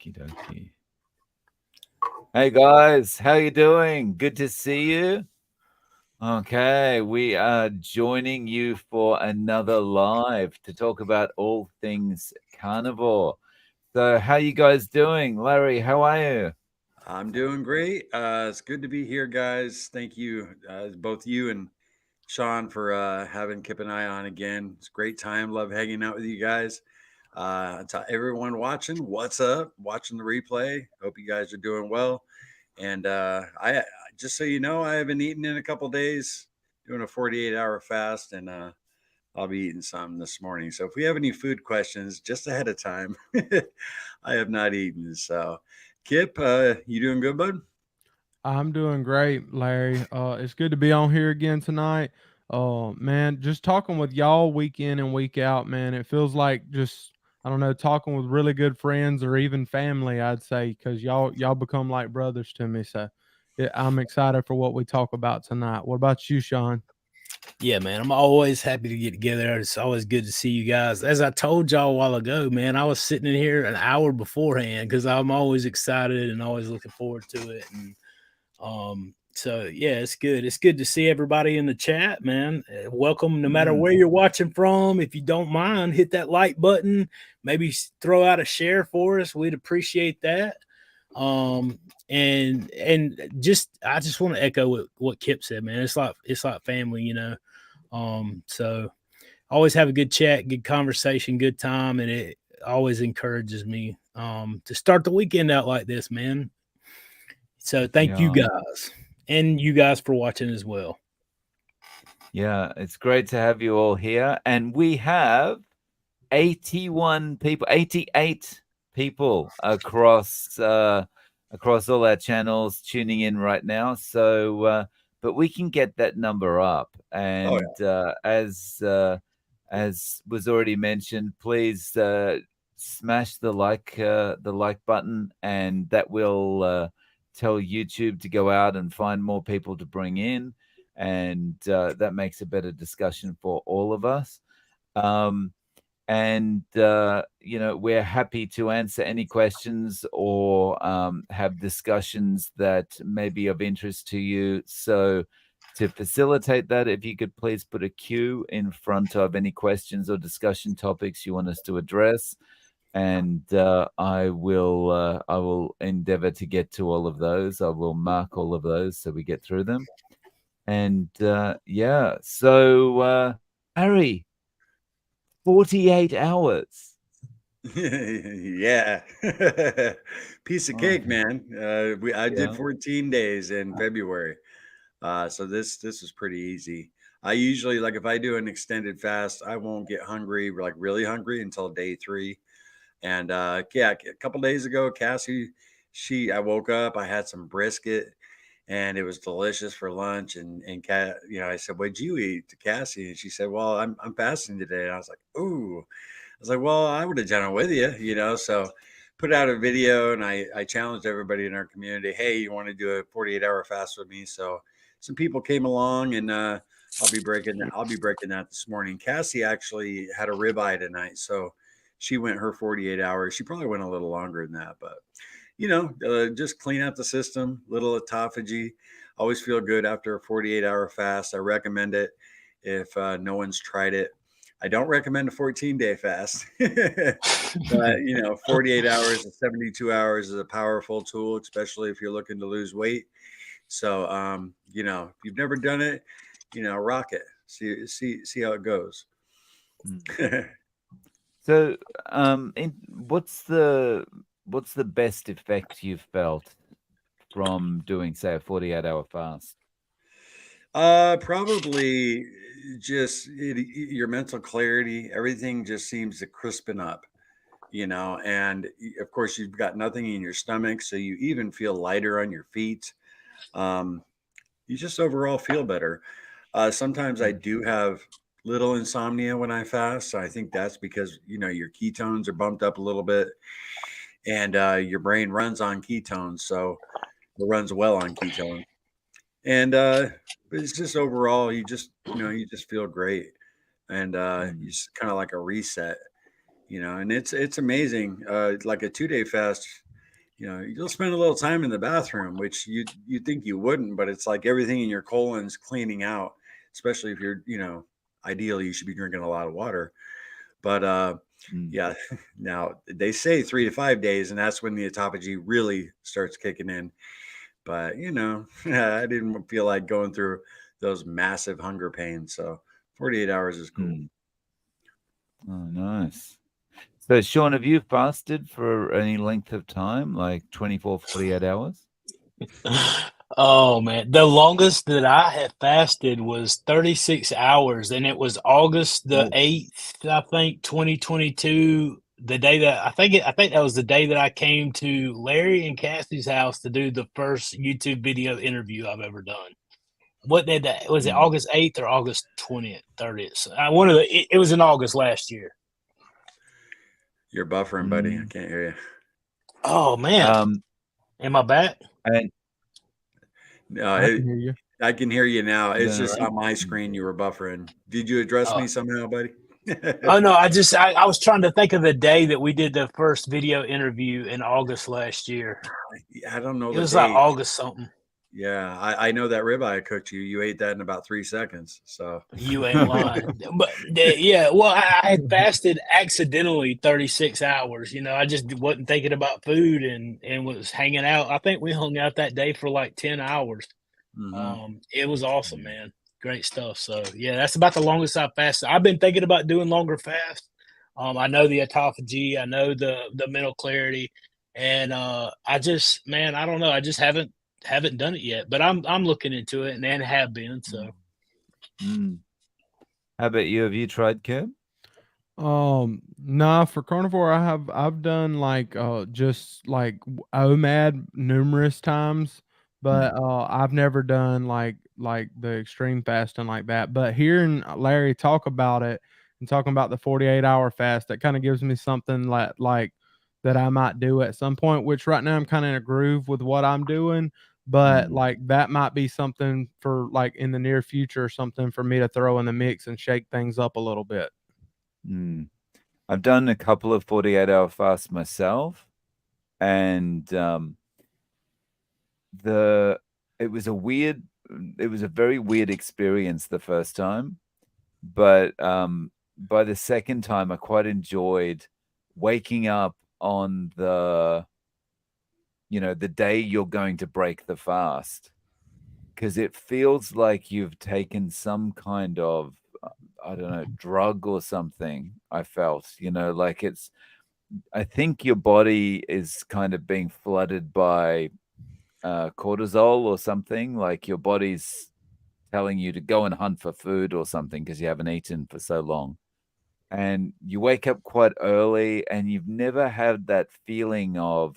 Okie dokie. Hey guys, how you doing? Good to see you. Okay, we are joining you for another live to talk about all things carnivore. So, how you guys doing? Larry, how are you? I'm doing great. It's good to be here, guys. Thank you, both you and Sean, for having Kip and I on again. It's a great time. Love hanging out with you guys. To everyone watching, what's up? Watching the replay. Hope you guys are doing well. And I just so you know, I haven't eaten in a couple days. Doing a 48-hour fast, and I'll be eating some this morning. So if we have any food questions, just ahead of time, I have not eaten. So, Kip, you doing good, bud? I'm doing great, Larry. It's good to be on here again tonight. Man, just talking with y'all week in and week out, man. It feels like just I don't know, talking with really good friends or even family. I'd say because y'all become like brothers to me. So I'm excited for what we talk about tonight. What about you, Sean? Yeah, man, I'm always happy to get together. It's always good to see you guys. As I told y'all a while ago, man, I was sitting in here an hour beforehand because I'm always excited and always looking forward to it. And so yeah, it's good. It's good to see everybody in the chat, man. Welcome, no matter Mm, where you're watching from. If you don't mind, hit that like button. Maybe throw out a share for us. We'd appreciate that. Um, and just I just want to echo what Kip said, man. It's like family, you know. So always have a good chat, good conversation, good time, and it always encourages me to start the weekend out like this, man. So thank you yeah, guys and you guys for watching as well. yeah, it's great to have you all here. And we have 81 people, 88 people across all our channels tuning in right now. So but we can get that number up. Oh And as was already mentioned, please smash the like button, and that will tell YouTube to go out and find more people to bring in, and that makes a better discussion for all of us. Um, and we're happy to answer any questions or have discussions that may be of interest to you. So to facilitate that, if you could please put a Q in front of any questions or discussion topics you want us to address, and I will endeavor to get to all of those. I will mark all of those so we get through them. And yeah, so Harry, 48 hours. yeah. Piece of Oh, cake, man. I did yeah. 14 days in February. So this is pretty easy. I usually, like, if I do an extended fast, I won't get hungry, like really hungry, until day 3. And yeah, a couple days ago, Cassie, I woke up, I had some brisket, and it was delicious for lunch. And Cat, I said, "What'd you eat?" to Cassie, and she said, "Well, I'm fasting today." And I was like, "Ooh." I was like, "Well, I would have done it with you." So put out a video, and I challenged everybody in our community, "Hey, you want to do a 48-hour fast with me?" So some people came along, and I'll be breaking that this morning. Cassie actually had a ribeye tonight, so she went her 48 hours. She probably went a little longer than that, but just clean out the system, little autophagy. Always feel good after a 48-hour fast. I recommend it if no one's tried it. I don't recommend a 14-day fast, but 48 hours and 72 hours is a powerful tool, especially if you're looking to lose weight. So, if you've never done it, rock it. See how it goes. Mm. So, what's the best effect you've felt from doing, say, a 48-hour fast? Probably just your mental clarity. Everything just seems to crispen up, and of course you've got nothing in your stomach, so you even feel lighter on your feet. Um, you just overall feel better. Sometimes I Mm, do have little insomnia when I fast. So I think that's because your ketones are bumped up a little bit, and your brain runs on ketones, so it runs well on ketones. And but it's just overall, you just feel great, and you mm, just kind of like a reset. And it's amazing. Like a 2-day fast. you'll spend a little time in the bathroom, which you think you wouldn't, but it's like everything in your colon's cleaning out, especially if you're, ideally you should be drinking a lot of water. But yeah, now they say 3 to 5 days, and that's when the autophagy really starts kicking in. But I didn't feel like going through those massive hunger pains, so 48 hours is cool. Oh, nice. So, Sean, have you fasted for any length of time, like 24, 48 hours? Oh man, the longest that I had fasted was 36 hours, and it was August the 8th, I think, 2022. The day that I think that was the day that I came to Larry and Cassie's house to do the first YouTube video interview I've ever done. What day that was? It August 8th or August 20th, 30th? One of it was in August last year. You're buffering, buddy. I can't hear you. Oh man, am I back? And No, I can hear you. I can hear you now. It's Yeah, just on my screen you were buffering. Did you address me somehow, buddy? Oh no, I was trying to think of the day that we did the first video interview in August last year. I don't know. It was like August something. Yeah, I know that ribeye I cooked you. You ate that in about 3 seconds. So you ain't lying. But yeah, well, I had fasted accidentally 36 hours. I just wasn't thinking about food and was hanging out. I think we hung out that day for like 10 hours. It was awesome, man. Great stuff. So yeah, that's about the longest I've fasted. I've been thinking about doing longer fasts. I know the autophagy, I know the mental clarity, and I just, man, I don't know. I just haven't done it yet, but I'm looking into it and have been. So how about you? Have you tried, Kev? Nah, for carnivore I've done like just like OMAD numerous times, but I've never done like the extreme fasting like that. But hearing Larry talk about it and talking about the 48-hour fast, that kind of gives me something like that I might do at some point, which right now I'm kind of in a groove with what I'm doing. But like that might be something for like in the near future or something for me to throw in the mix and shake things up a little bit. I've done a couple of 48-hour fasts myself, and it was a very weird experience the first time, but by the second time I quite enjoyed waking up on the day you're going to break the fast, because it feels like you've taken some kind of I don't know, drug or something. I felt, like I think your body is kind of being flooded by cortisol or something. Like your body's telling you to go and hunt for food or something because you haven't eaten for so long. And you wake up quite early and you've never had that feeling of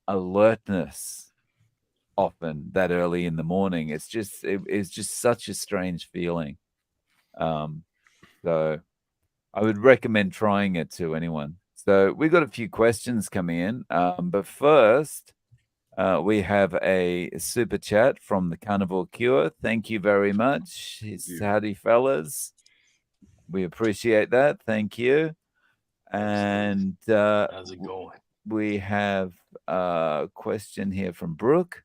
alertness often that early in the morning. It's just such a strange feeling. So I would recommend trying it to anyone. So we've got a few questions coming in. But first, we have a super chat from the Carnivore Cure. Thank you very much. Howdy, fellas. We appreciate that. Thank you. And how's it going? We have a question here from Brooke.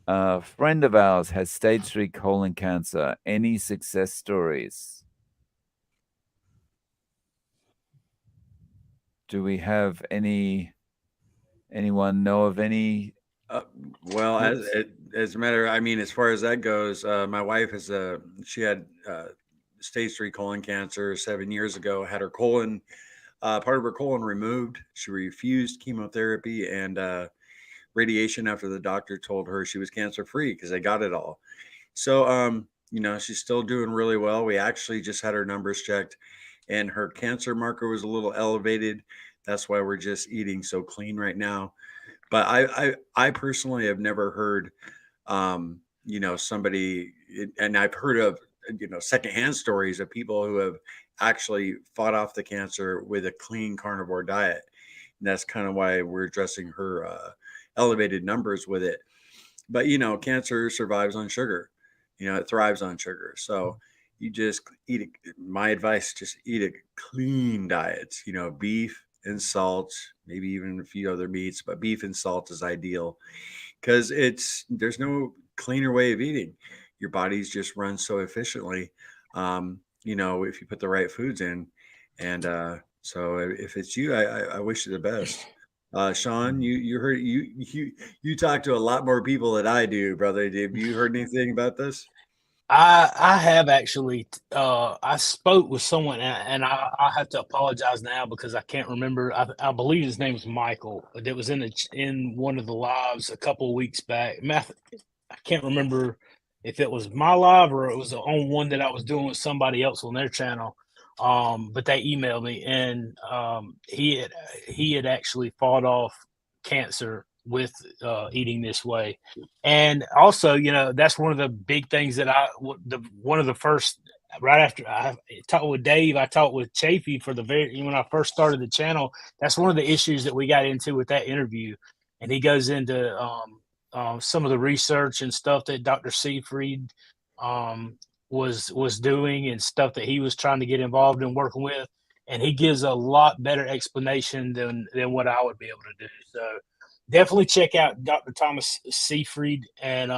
A friend of ours has stage 3 colon cancer. Any success stories? Do we have anyone know of any? Well, as a matter, as far as that goes, my wife she had stage 3 colon cancer 7 years ago. Had her colon, part of her colon removed. She refused chemotherapy and radiation after the doctor told her she was cancer free because they got it all. So, she's still doing really well. We actually just had her numbers checked, and her cancer marker was a little elevated. That's why we're just eating so clean right now. But I personally have never heard, somebody, and I've heard of, secondhand stories of people who have actually fought off the cancer with a clean carnivore diet. And that's kind of why we're addressing her elevated numbers with it. But, cancer survives on sugar. It thrives on sugar. So you just eat it. My advice, just eat a clean diet, beef and salt, maybe even a few other meats, but beef and salt is ideal because there's no cleaner way of eating. Your body's just runs so efficiently. If you put the right foods in, and so if it's you, I wish you the best. Sean, you heard you talk to a lot more people than I do, brother. Have you heard anything about this? I have actually I spoke with someone, and I have to apologize now because I can't remember. I believe his name was Michael. That was in one of the lives a couple of weeks back. I can't remember if it was my live or it was on one that I was doing with somebody else on their channel. But they emailed me, and he had actually fought off cancer with eating this way. And also, that's one of the big things that one of the first, right after I talked with Dave, I talked with Chafee when I first started the channel. That's one of the issues that we got into with that interview. And he goes into some of the research and stuff that Dr. Seafried was doing and stuff that he was trying to get involved in working with. And he gives a lot better explanation than what I would be able to do. So definitely check out Dr. Thomas Seafried, and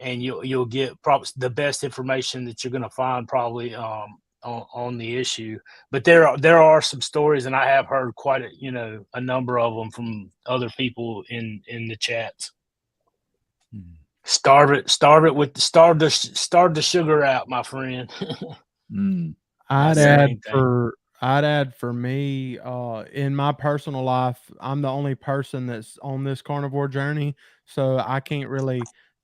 you'll get probably the best information that you're going to find probably on the issue. But there are some stories, and I have heard quite a number of them from other people in the chats. Starve the sugar out, my friend. I'd That's the add main thing. for me, in my personal life, I'm the only person that's on this carnivore journey, so I can't really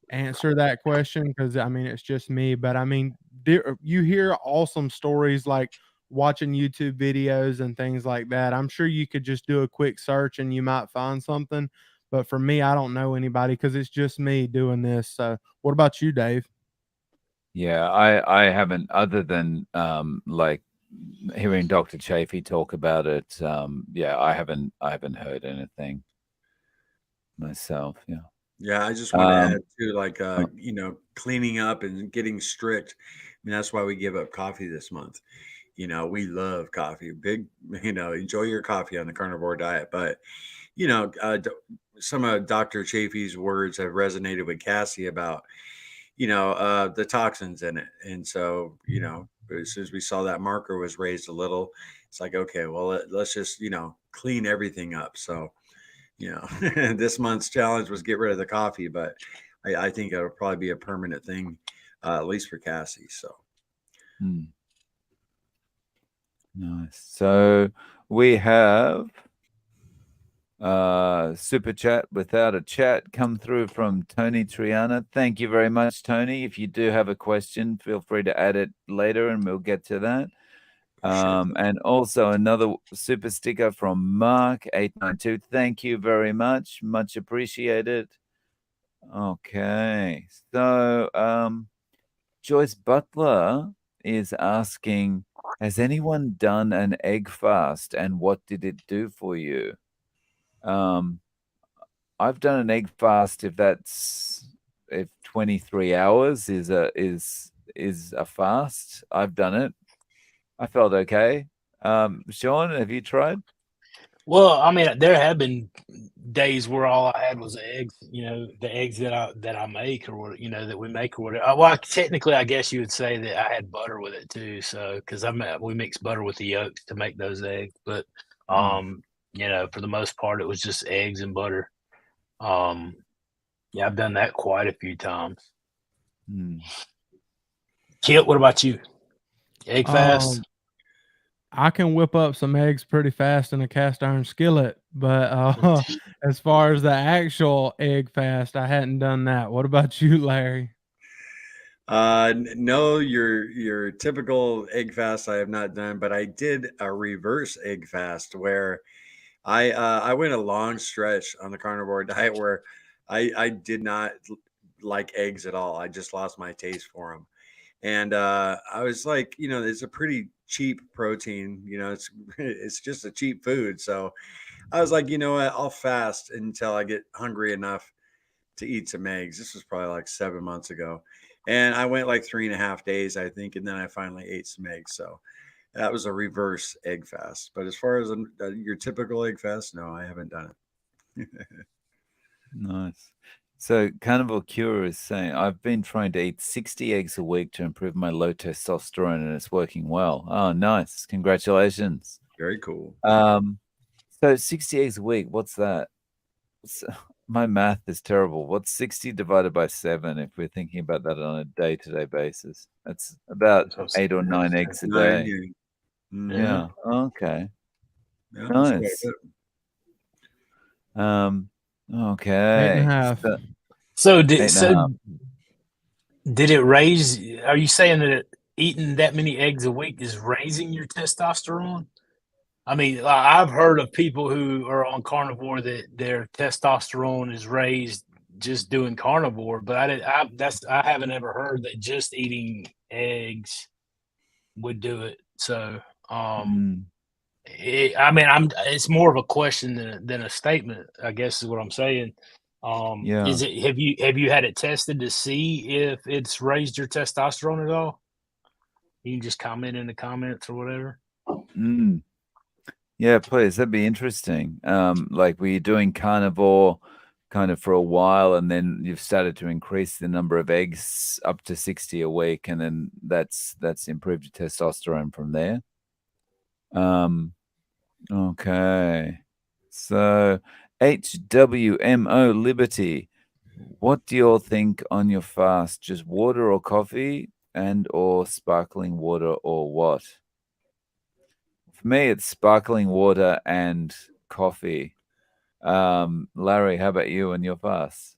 answer that question because I mean it's just me. But I mean, you hear awesome stories like watching YouTube videos and things like that. I'm sure you could just do a quick search and you might find something. But for me, I don't know anybody because it's just me doing this. So, what about you, Dave? Yeah, I haven't, other than like hearing Dr. Chafee talk about it. Yeah, I haven't heard anything myself. Yeah. Yeah, I just want to add Um, to like uh, cleaning up and getting strict. I mean, that's why we give up coffee this month. We love coffee. Big, enjoy your coffee on the carnivore diet. But you know, uh, d- some of Dr. Chafee's words have resonated with Cassie about the toxins in it, and so as soon as we saw that marker was raised a little, it's like, okay, well, let's just clean everything up. So this month's challenge was get rid of the coffee, but I think it'll probably be a permanent thing, at least for Cassie. So hmm, nice. So we have super chat without a chat come through from Tony Triana. Thank you very much, Tony. If you do have a question, feel free to add it later and we'll get to that. And also another super sticker from Mark892. Thank you very much. Much appreciated. Okay. So Joyce Butler is asking, has anyone done an egg fast and what did it do for you? I've done an egg fast if 23 hours is a fast. I've done it. I felt okay. Sean, have you tried? Well, I mean, there have been days where all I had was eggs. The eggs that I make that we make or whatever. Well, technically, I guess you would say that I had butter with it too. So, because we mix butter with the yolks to make those eggs, but um, for the most part, it was just eggs and butter. Um, yeah, I've done that quite a few times. Mm. Kit, what about you? Egg fast? I can whip up some eggs pretty fast in a cast iron skillet, but as far as the actual egg fast, I hadn't done that. What about you, Larry? no, your typical egg fast I have not done, but I did a reverse egg fast where I went a long stretch on the carnivore diet where I did not like eggs at all. I just lost my taste for them. And I was like, it's a pretty cheap protein. It's just a cheap food. So I was like, you know what? I'll fast until I get hungry enough to eat some eggs. This was probably like 7 months ago, and I went like 3.5 days, I think, and then I finally ate some eggs. So That was a reverse egg fast. But as far as your typical egg fast, no, I haven't done it. Nice. So Carnivore Cure is saying, I've been trying to eat 60 eggs a week to improve my low testosterone and it's working well. Oh, nice. Congratulations. Very cool. So 60 eggs a week, what's that? My math is terrible. What's 60 divided by 7 if we're thinking about that on a day-to-day basis? That's about 8 or 9 eggs a day. Yeah. Okay. Yeah, Nice. Okay. 8.5. So did it raise? Are you saying that eating that many eggs a week is raising your testosterone? I mean, I've heard of people who are on carnivore that their testosterone is raised just doing carnivore, but I haven't ever heard that just eating eggs would do it. So, it's more of a question than a statement, I guess is what I'm saying. Yeah. Is it have you had it tested to see if it's raised your testosterone at all? You can just comment in the comments or whatever. Yeah, please. That'd be interesting. Like, were you doing carnivore kind of for a while, and then you've started to increase the number of eggs up to 60 a week, and then that's improved your testosterone from there? Okay. So HWMO Liberty, what do you all think on your fast? Just water or coffee, and or sparkling water, or what? For me, it's sparkling water and coffee. Larry, how about you and your fast?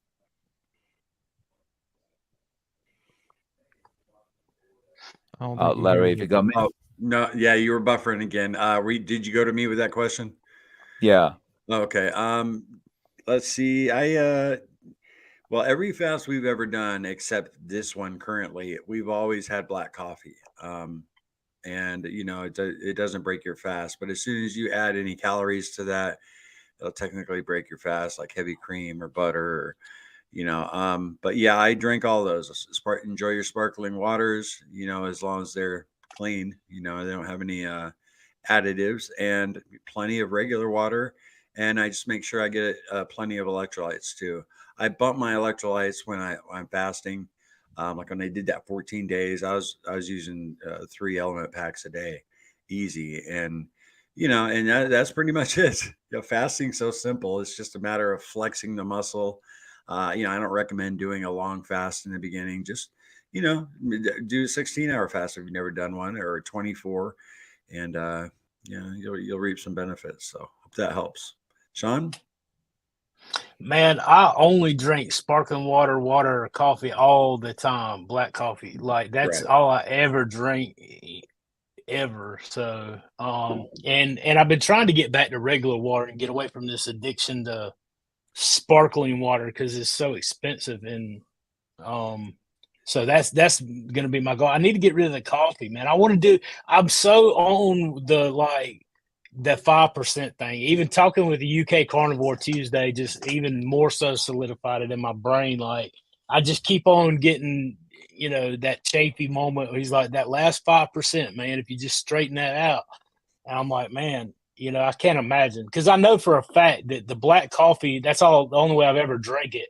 I don't think Larry, if you got me. Oh, no, yeah, you were buffering again. Did you go to me with that question? Yeah. Okay. Let's see. Well, every fast we've ever done, except this one currently, we've always had black coffee. And it doesn't break your fast, but as soon as you add any calories to that, it'll technically break your fast, like heavy cream or butter, but yeah, I drink all those. Enjoy your sparkling waters, as long as they're clean, they don't have any additives, and plenty of regular water. And I just make sure I get plenty of electrolytes too. I bump my electrolytes when I'm fasting. Like when I did that 14 days, I was using 3 element packs a day, easy, and that's pretty much it. Fasting's so simple. It's just a matter of flexing the muscle. I don't recommend doing a long fast in the beginning. Just do a 16-hour fast if you've never done one, or a 24, and you'll reap some benefits. So hope that helps. Sean? Man, I only drink sparkling water, or coffee all the time. Black coffee, like that's Right. all I ever drink, ever. So, and I've been trying to get back to regular water and get away from this addiction to sparkling water because it's so expensive. And so that's gonna be my goal. I need to get rid of the coffee, man. I'm so on the 5% thing. Even talking with the UK Carnivore Tuesday, just even more so solidified it in my brain. Like, I just keep on getting, that chafy moment where he's like, that last 5%, man, if you just straighten that out. And I'm like, man, I can't imagine. Because I know for a fact that the black coffee, that's the only way I've ever drank it.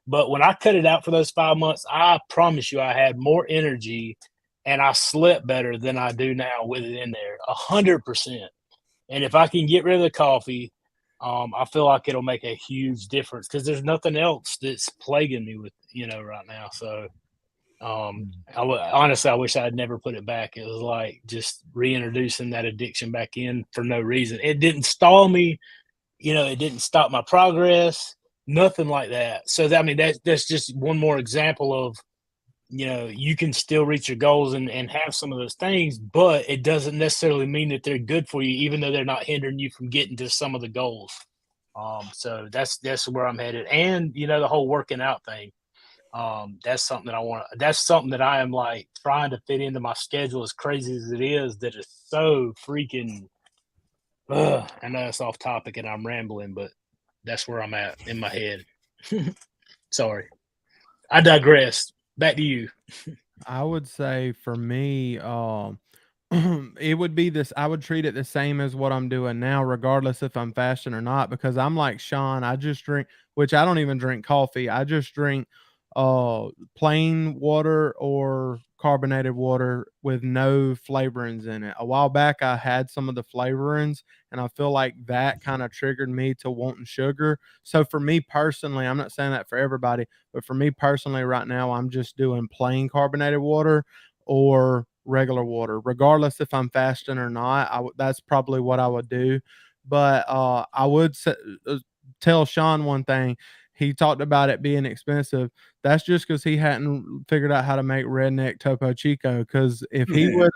But when I cut it out for those 5 months, I promise you I had more energy and I slept better than I do now with it in there. 100%. And if I can get rid of the coffee, I feel like it'll make a huge difference because there's nothing else that's plaguing me with, right now. So, honestly, I wish I had never put it back. It was like just reintroducing that addiction back in for no reason. It didn't stall me, it didn't stop my progress, nothing like that. So, that's just one more example of, you can still reach your goals and have some of those things, but it doesn't necessarily mean that they're good for you, even though they're not hindering you from getting to some of the goals. So that's where I'm headed. And, the whole working out thing. That's something that I am like trying to fit into my schedule, as crazy as it is, that is so freaking, I know it's off topic and I'm rambling, but that's where I'm at in my head. Sorry. I digress. Back to you. I would say for me, It would be this. I would treat it the same as what I'm doing now, regardless if I'm fasting or not, because I'm like Sean. I just drink, which I don't even drink coffee. I just drink plain water or carbonated water with no flavorings in it. A while back I had some of the flavorings, and I feel like that kind of triggered me to wanting sugar. So for me personally, I'm not saying that for everybody, but for me personally right now I'm just doing plain carbonated water or regular water, regardless if I'm fasting or not. That's probably what I would do. But I would tell Sean one thing. He talked about it being expensive. That's just because he hadn't figured out how to make redneck Topo Chico. Because if he would,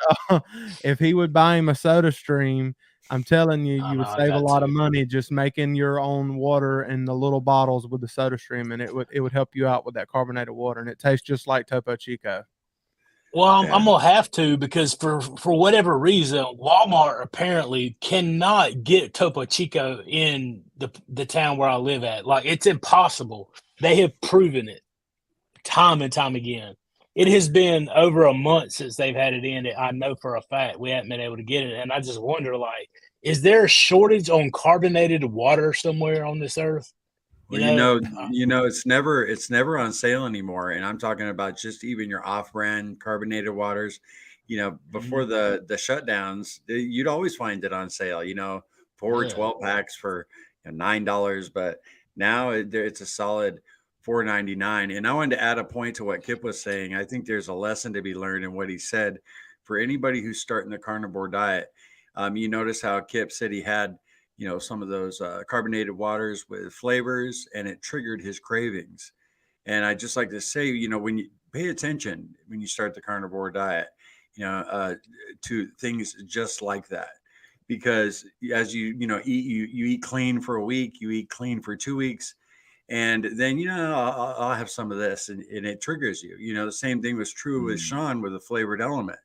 if he would buy him a Soda Stream, I'm telling you, Oh, you no, would I save a got lot of to. money just making your own water in the little bottles with the Soda Stream, and it would help you out with that carbonated water, and it tastes just like Topo Chico. Well, I'm, Yeah. I'm gonna have to because for whatever reason, Walmart apparently cannot get Topo Chico in the town where I live at. Like it's impossible. They have proven it time and time again. It has been over a month since they've had it in. I know for a fact we haven't been able to get it, and I just wonder, like, is there a shortage on carbonated water somewhere on this earth? Well, You know, it's never on sale anymore, and I'm talking about just even your off-brand carbonated waters. Before Mhm. the shutdowns, you'd always find it on sale. Four Yeah. 12 packs for $9, but now it's a solid $4.99. And I wanted to add a point to what Kip was saying. I think there's a lesson to be learned in what he said for anybody who's starting the carnivore diet. You notice how Kip said he had some of those carbonated waters with flavors, and it triggered his cravings. And I just like to say, when you pay attention when you start the carnivore diet, to things just like that, because as eat, you eat clean for a week, you eat clean for 2 weeks, and then I'll have some of this, and it triggers you. The same thing was true with Mm. Sean with a flavored element.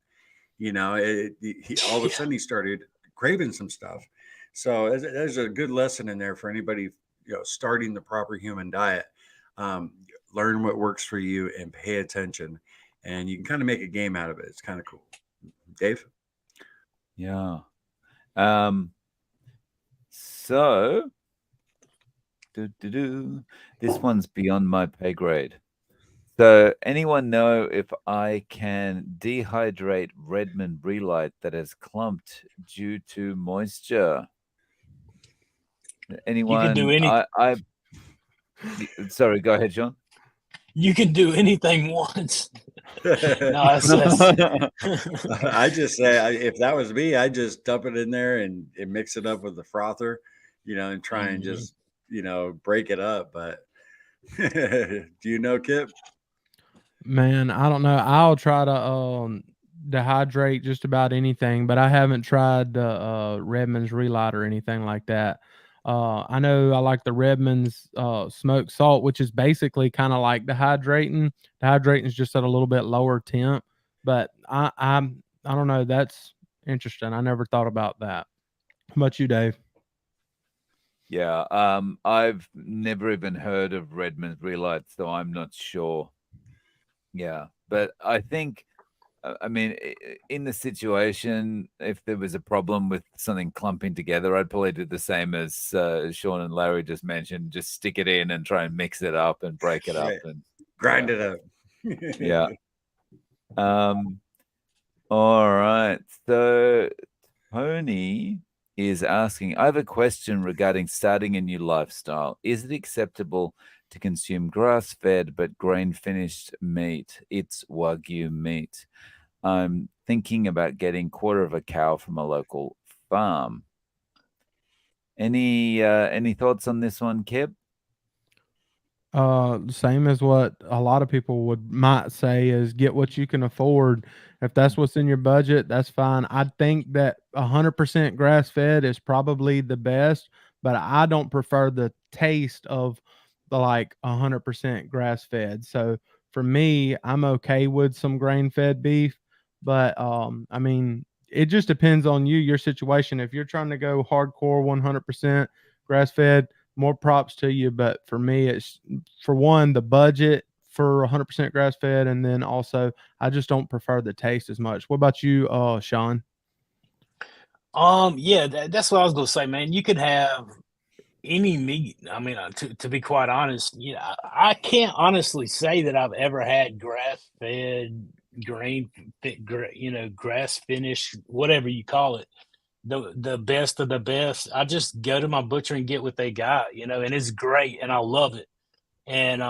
All of a Yeah. sudden he started craving some stuff. So there's a good lesson in there for anybody, starting the proper human diet. Um, Learn what works for you and pay attention, and you can kind of make a game out of it. It's kind of cool. Dave? Yeah. Um, so, this one's beyond my pay grade. So, anyone know if I can dehydrate Redmond Relight that has clumped due to moisture? You can do Anyone? any. Sorry, go ahead, John. You can do anything once. No, that's I just say, if that was me, I just dump it in there and mix it up with the frother, and try and Mhm. just break it up. But do you know, Kip? Man, I don't know. I'll try to dehydrate just about anything, but I haven't tried the Redmond's Relight or anything like that. I know I like the Redmond's smoked salt, which is basically kind of like dehydrating. Dehydrating is just at a little bit lower temp, but I don't know. That's interesting. I never thought about that. How about you, Dave? Yeah, I've never even heard of Redmond Relight, so I'm not sure. Yeah, but I think, I mean, in the situation, if there was a problem with something clumping together, I'd probably do the same as Sean and Larry just mentioned. Just stick it in and try and mix it up and break it up, Right. and Grind yeah, it up. yeah. Um, all right. So Tony is asking, I have a question regarding starting a new lifestyle. Is it acceptable to consume grass-fed but grain-finished meat? It's Wagyu meat. I'm thinking about getting quarter of a cow from a local farm. Any thoughts on this one, Kip? Same as what a lot of people might say is get what you can afford. If that's what's in your budget, that's fine. I think that 100% grass fed is probably the best, but I don't prefer the taste of the like 100% grass fed. So for me, I'm okay with some grain fed beef, but I mean, it just depends on you, your situation. If you're trying to go hardcore 100% grass fed, more props to you. But for me, it's for one, the budget for 100% grass fed, and then also I just don't prefer the taste as much. What about you, Sean? Yeah, that's what I was gonna say, man. You could have any meat. I mean, to be quite honest, I can't honestly say that I've ever had grass fed, grass finished, whatever you call it, the best of the best. I just go to my butcher and get what they got, and it's great, and I love it. And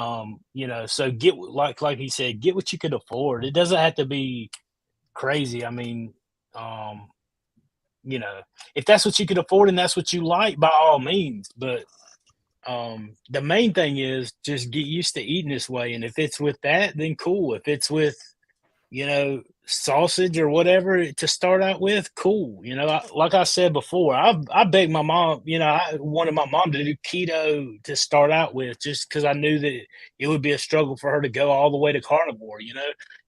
so get like he said, get what you could afford. It doesn't have to be crazy. I mean, um, you know, if that's what you can afford and that's what you like, by all means. But the main thing is just get used to eating this way. And if it's with that, then cool. If it's with sausage or whatever to start out with, cool. Like I said before, I begged my mom. I wanted my mom to do keto to start out with, just because I knew that it would be a struggle for her to go all the way to carnivore.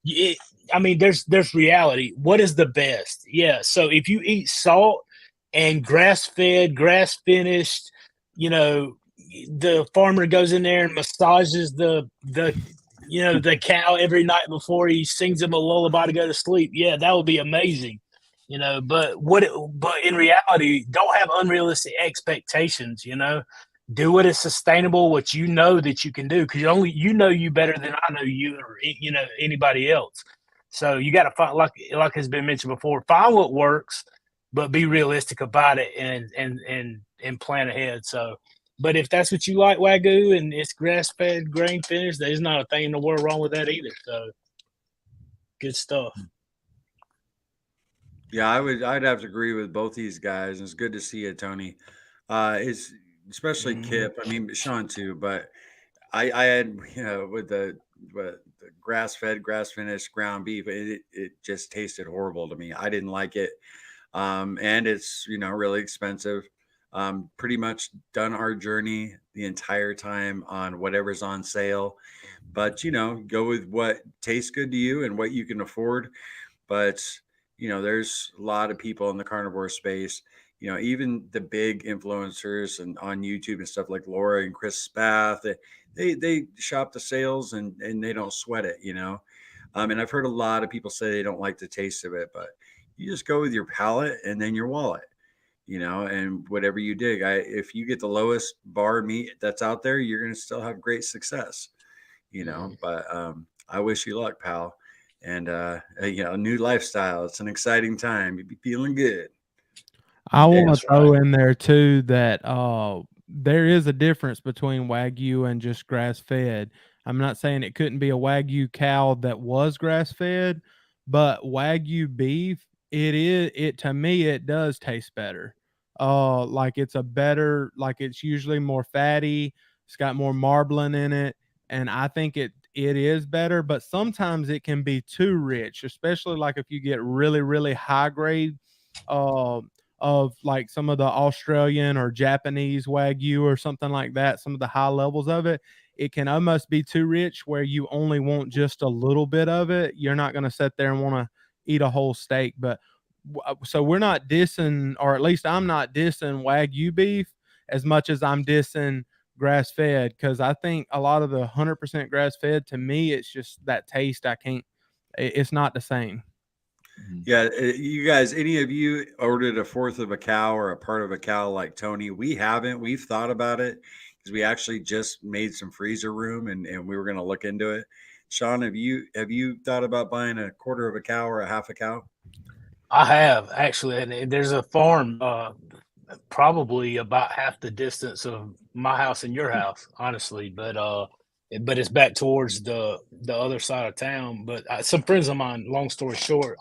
It, I mean, there's reality. What is the best? Yeah. So if you eat salt and grass fed, grass finished, the farmer goes in there and massages the cow every night before he sings him a lullaby to go to sleep. Yeah, that would be amazing. But in reality, don't have unrealistic expectations. Do what is sustainable, what you know that you can do, because only you better than I know you, or anybody else. So you got to find, like has been mentioned before, find what works, but be realistic about it, and plan ahead. So, but if that's what you like, Wagyu, and it's grass fed, grain finished, there's not a thing in the world wrong with that either. So, good stuff. Yeah, I'd have to agree with both these guys. It's good to see you, Tony. It's especially Kip. I mean, Sean too. But I had with the grass fed, grass finished ground beef. It just tasted horrible to me. I didn't like it. And it's really expensive. Pretty much done our journey the entire time on whatever's on sale. But go with what tastes good to you and what you can afford. But there's a lot of people in the carnivore space. Even the big influencers and on YouTube and stuff like Laura and Chris Spath, they shop the sales and they don't sweat it. And I've heard a lot of people say they don't like the taste of it, but you just go with your palate and then your wallet. And whatever you dig. If you get the lowest bar meat that's out there, you're going to still have great success. But I wish you luck, pal. And a new lifestyle. It's an exciting time. You'd be feeling good. I want That's to throw right. in there too that there is a difference between Wagyu and just grass fed. I'm not saying it couldn't be a Wagyu cow that was grass fed, but Wagyu beef, it to me it does taste better. Like it's a better, like it's usually more fatty. It's got more marbling in it, and I think it is better. But sometimes it can be too rich, especially like if you get really high grade. Uh, of like some of the Australian or Japanese Wagyu or something like that, some of the high levels of it, it can almost be too rich where you only want just a little bit of it. You're not going to sit there and want to eat a whole steak. But so we're not dissing, or at least I'm not dissing Wagyu beef as much as I'm dissing grass fed, because I think a lot of the 100% grass fed, to me, it's just that taste. I can't, it's not the same. Yeah, you guys, any of you ordered a fourth of a cow or a part of a cow like Tony? We haven't. We've thought about it because we actually just made some freezer room and we were going to look into it. Sean, have you thought about buying a quarter of a cow or a half a cow? I have actually, and there's a farm probably about half the distance of my house and your house, honestly. But it's back towards the other side of town. But some friends of mine, long story short,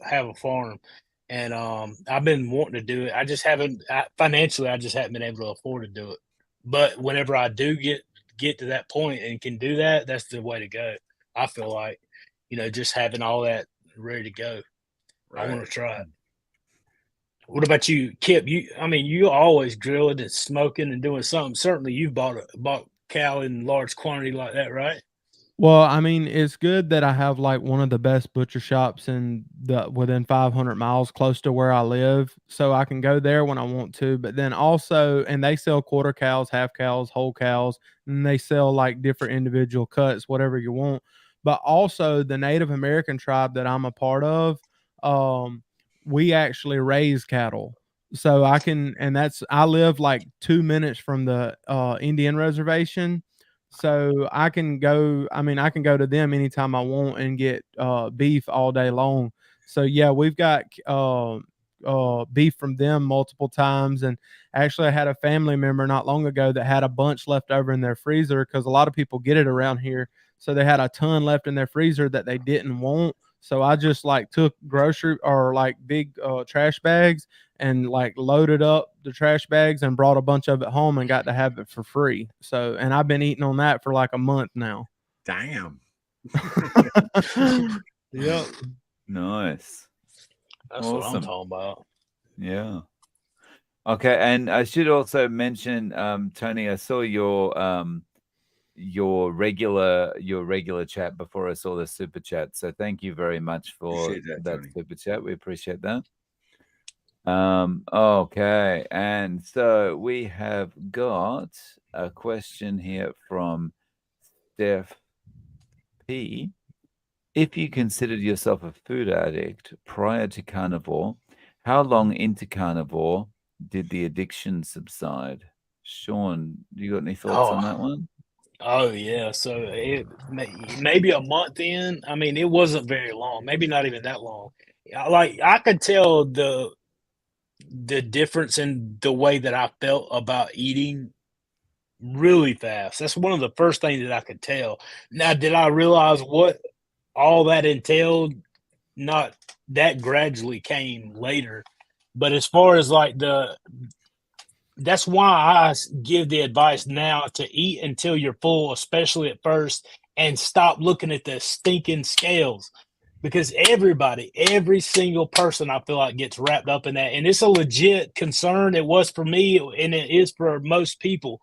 have a farm, and I've been wanting to do it. I just haven't financially. I just haven't been able to afford to do it. But whenever I do get to that point and can do that, that's the way to go. I feel like, just having all that ready to go. I want Right. to try it. What about you, Kip? You always grilling and smoking and doing something. Certainly, you've bought cow in large quantity like that, right? Well, I mean, it's good that I have like one of the best butcher shops in the within 500 miles close to where I live, so I can go there when I want to. But then also, and they sell quarter cows, half cows, whole cows, and they sell like different individual cuts, whatever you want. But also, the Native American tribe that I'm a part of, um, we actually raise cattle. So I can, and I live like 2 minutes from the Indian reservation. So I can go, I mean, I can go to them anytime I want and get beef all day long. So yeah, we've got beef from them multiple times. And actually, I had a family member not long ago that had a bunch left over in their freezer because a lot of people get it around here. So they had a ton left in their freezer that they didn't want. So I just like took grocery or like big trash bags and like loaded up the trash bags and brought a bunch of it home and got to have it for free. So, and I've been eating on that for like a month now. Damn. Yep. Nice. That's what I'm Awesome. talking about. Yeah. Okay, and I should also mention, Tony, I saw your regular chat before I saw the super chat. So thank you very much for Appreciate that Tony. super chat. We appreciate that. Okay, and so we have got a question here from Steph P. If you considered yourself a food addict prior to carnivore, how long into carnivore did the addiction subside? Sean, you got any thoughts on that one? Oh yeah, so maybe a month in. I mean, it wasn't very long. Maybe not even that long. Like I could tell the difference in the way that I felt about eating really fast. That's one of the first things that I could tell. Now, did I realize what all that entailed? Not that gradually came later, but as far as like that's why I give the advice now to eat until you're full, especially at first, and stop looking at the stinking scales because every single person I feel like gets wrapped up in that. And it's a legit concern. It was for me and it is for most people.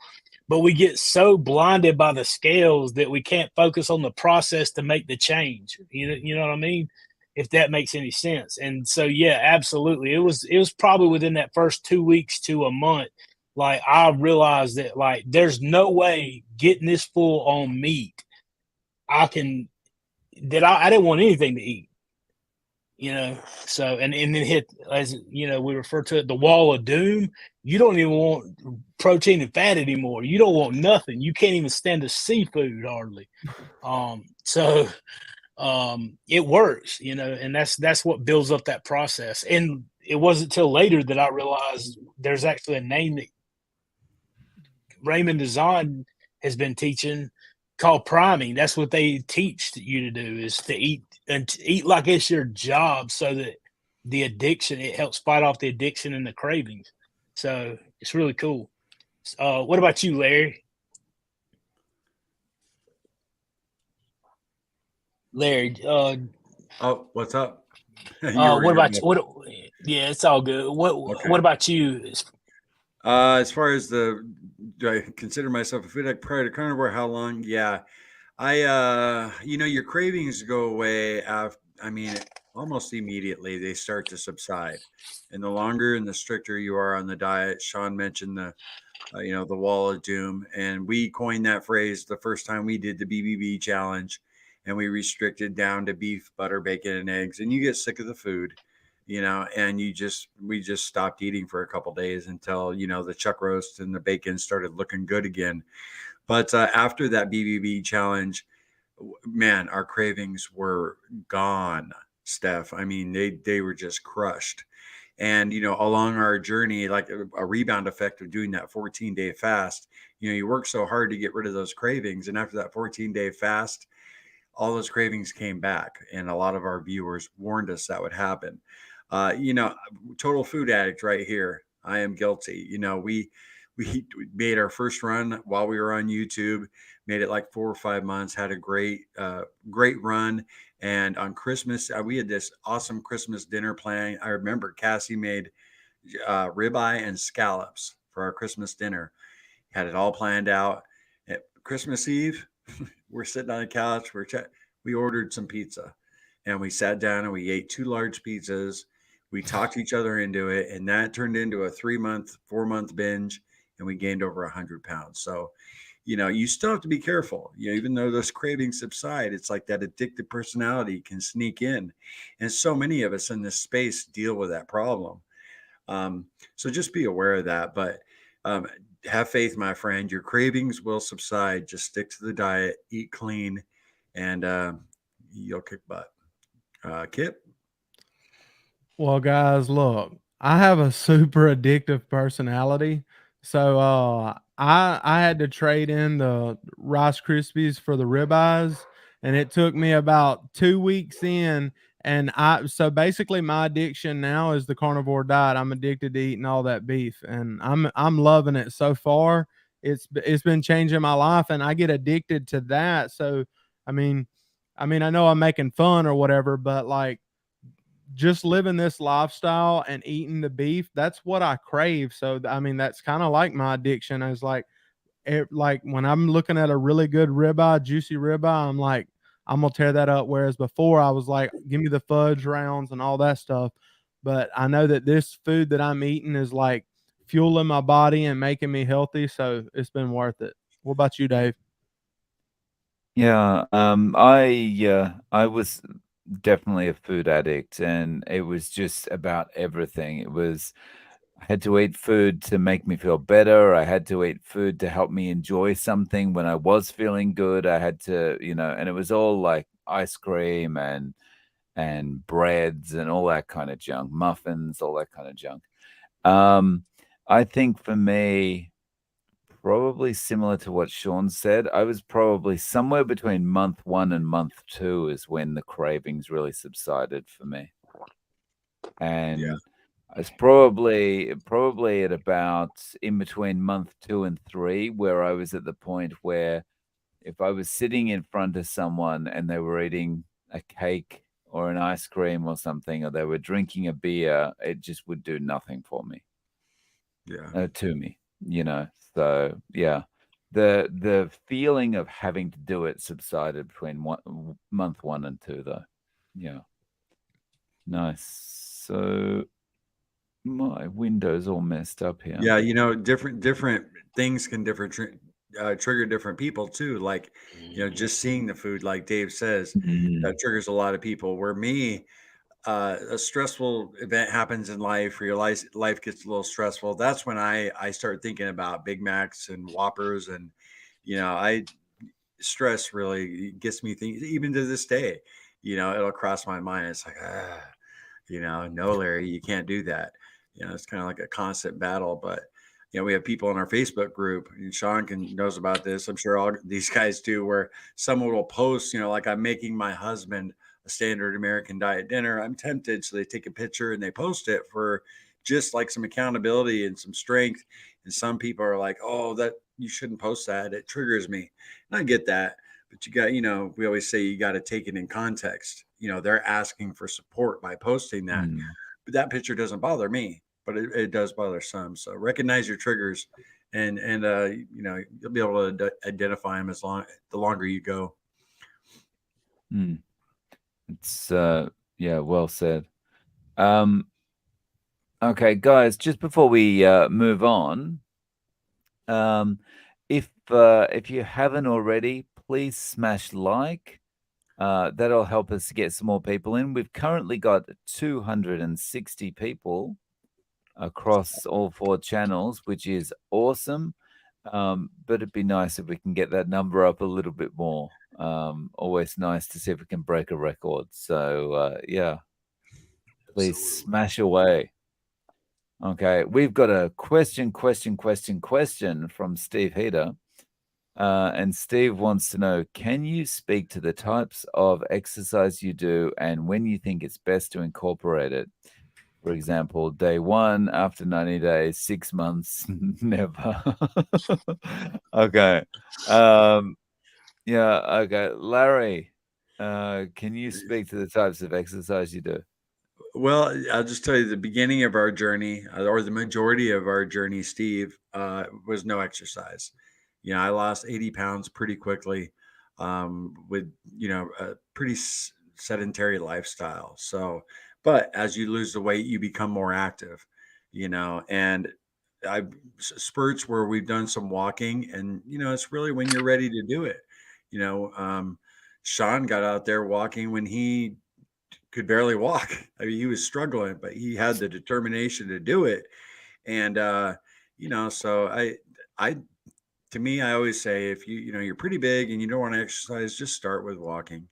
But we get so blinded by the scales that we can't focus on the process to make the change. You know what I mean? If that makes any sense. And so yeah, absolutely. It was probably within that first 2 weeks to a month. Like I realized that like there's no way getting this full on meat I can that I didn't want anything to eat. So and then hit, as we refer to it, the wall of doom. You don't even want protein and fat anymore. You don't want nothing. You can't even stand the seafood hardly. So it works, and that's what builds up that process. And it wasn't till later that I realized there's actually a name that Raymond Design has been teaching called priming. That's what they teach you to do, is to eat and to eat like it's your job, so that it helps fight off the addiction and the cravings. So it's really cool. What about you, Larry? Larry, Oh, what's up? what about you? Yeah, it's all good. Okay. What about you? As far as do I consider myself a food addict prior to carnivore? How long? Yeah, your cravings go away almost immediately. They start to subside, and the longer and the stricter you are on the diet. Sean mentioned the wall of doom, and we coined that phrase the first time we did the BBB challenge, and we restricted down to beef, butter, bacon, and eggs. And you get sick of the food, and we just stopped eating for a couple days until the chuck roast and the bacon started looking good again. But after that BBB challenge, man, our cravings were gone, Steph. I mean, they were just crushed. And along our journey, like a rebound effect of doing that 14-day fast, you work so hard to get rid of those cravings, and after that 14-day fast, all those cravings came back. And a lot of our viewers warned us that would happen. Total food addict right here. I am guilty. We made our first run while we were on YouTube, made it like 4 or 5 months, had a great run. And on Christmas, we had this awesome Christmas dinner plan. I remember Cassie made ribeye and scallops for our Christmas dinner. Had it all planned out. At Christmas Eve, we're sitting on the couch. We ordered some pizza, and we sat down and we ate 2 large pizzas. We talked each other into it, and that turned into a 3-month, 4-month binge, and we gained over 100 pounds. So, you still have to be careful. Even though those cravings subside, it's like that addictive personality can sneak in, and so many of us in this space deal with that problem. Um, so just be aware of that. But um, have faith, my friend. Your cravings will subside. Just stick to the diet, eat clean, and you'll kick butt. Kip. Well, guys, look, I have a super addictive personality. So I had to trade in the Rice Krispies for the ribeyes, and it took me about 2 weeks in. And basically my addiction now is the carnivore diet. I'm addicted to eating all that beef, and I'm loving it so far. It's been changing my life, and I get addicted to that. So I mean, I know I'm making fun or whatever, but like just living this lifestyle and eating the beef, that's what I crave. So I mean, that's kind of like my addiction. Is like like when I'm looking at a really good ribeye, juicy ribeye, I'm like, I'm gonna tear that up. Whereas before I was like, give me the fudge rounds and all that stuff. But I know that this food that I'm eating is like fueling my body and making me healthy. So it's been worth it. What about you, Dave? Yeah, I was definitely a food addict, and it was just about everything. It was I had to eat food to make me feel better. I had to eat food to help me enjoy something when I was feeling good. I had to, and it was all like ice cream and breads and all that kind of junk, muffins, all that kind of junk. Um, I think for me, probably similar to what Sean said. I was probably somewhere between month 1 and month 2 is when the cravings really subsided for me. Yeah. And it's probably at about in between month 2 and 3 where I was at the point where if I was sitting in front of someone and they were eating a cake or an ice cream or something, or they were drinking a beer, it just would do nothing for me. Yeah. To me, you know. So yeah, the feeling of having to do it subsided between month 1 and 2, though. Yeah, nice. So my window's all messed up here. Yeah, different things can trigger different people too. Like, just seeing the food, like Dave says, Mm, that triggers a lot of people. Where me, a stressful event happens in life, or your life gets a little stressful. That's when I start thinking about Big Macs and Whoppers, and I stress really gets me thinking. Even to this day, it'll cross my mind. It's like, no, Larry, you can't do that. It's kind of like a constant battle. But we have people in our Facebook group, and Sean knows about this. I'm sure all these guys do, where someone will post, like, I'm making my husband a standard American diet dinner. I'm tempted, so they take a picture and they post it for just like some accountability and some strength. And some people are like, "Oh, that you shouldn't post that. It triggers me." And I get that, but you got, we always say you got to take it in context. They're asking for support by posting that, mm, but that picture doesn't bother me, but it does bother some. So recognize your triggers, and you'll be able to identify them the longer you go. mm. It's yeah, well said. Um, okay, guys, just before we move on, um, if you haven't already, please smash like. That'll help us get some more people in. We've currently got 260 people across all 4 channels, which is awesome. But it'd be nice if we can get that number up a little bit more. Always nice to see if we can break a record. So, yeah, please Absolutely. smash away. Okay, we've got a question from Steve Heater. And Steve wants to know, can you speak to the types of exercise you do and when you think it's best to incorporate it? For example, day 1, after 90 days, 6 months, never. Okay. Um, yeah, okay. Larry, can you speak to the types of exercise you do? Well, I'll just tell you the beginning of our journey, or the majority of our journey, Steve, was no exercise. I lost 80 pounds pretty quickly, with, a pretty sedentary lifestyle. So, but as you lose the weight, you become more active, and I spurts where we've done some walking, and it's really when you're ready to do it. You know, Sean got out there walking when he could barely walk. I mean, he was struggling, but he had the determination to do it. And so I to me, I always say if you're pretty big and you don't want to exercise, just start with walking.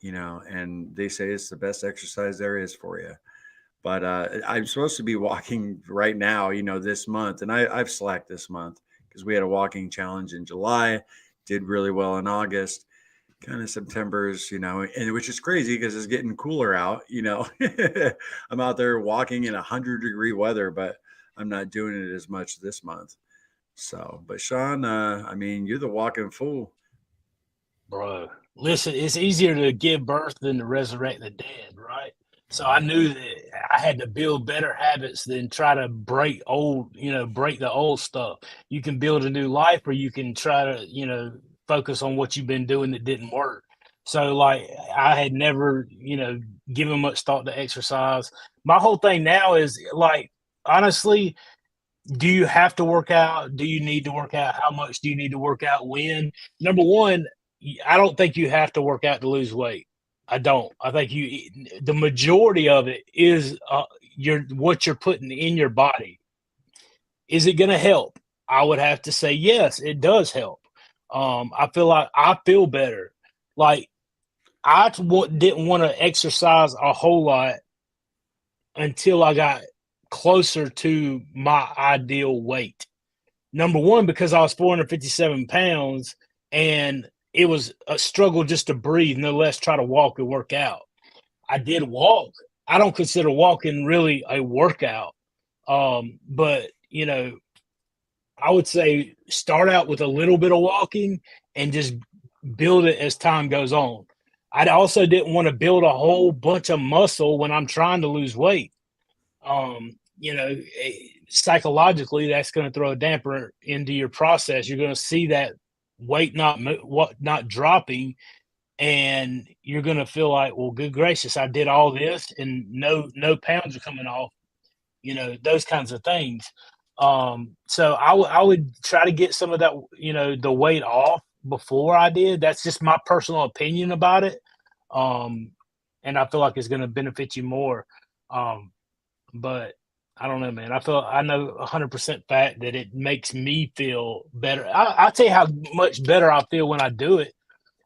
And they say it's the best exercise there is for you. But I'm supposed to be walking right now, this month, and I've slacked this month because we had a walking challenge in July, did really well in August, kind of September's, and which is crazy because it's getting cooler out. I'm out there walking in 100-degree weather, but I'm not doing it as much this month. So, but Sean, I mean, you're the walking fool. Bro, listen, it's easier to give birth than to resurrect the dead, right? So I knew that I had to build better habits than try to break the old stuff. You can build a new life, or you can try to, focus on what you've been doing that didn't work. So like I had never, given much thought to exercise. My whole thing now is like, honestly, do you have to work out? Do you need to work out? How much do you need to work out? When? Number one, I don't think you have to work out to lose weight. I don't. I think the majority of it is what you're putting in your body. Is it going to help? I would have to say yes, it does help. I feel like I feel better. Like didn't want to exercise a whole lot until I got closer to my ideal weight. Number one, because I was 457 pounds and it was a struggle just to breathe, no less try to walk and work out. I did walk. I don't consider walking really a workout. But I would say start out with a little bit of walking and just build it as time goes on. I also didn't want to build a whole bunch of muscle when I'm trying to lose weight. Psychologically, that's going to throw a damper into your process. You're going to see that weight not dropping, and you're going to feel like, well, good gracious, I did all this and no pounds are coming off. Those kinds of things. So I would try to get some of that, the weight off before I did. That's just my personal opinion about it. And I feel like it's going to benefit you more. But I don't know, man. I know 100% fact that it makes me feel better. I'll tell you how much better I feel when I do it.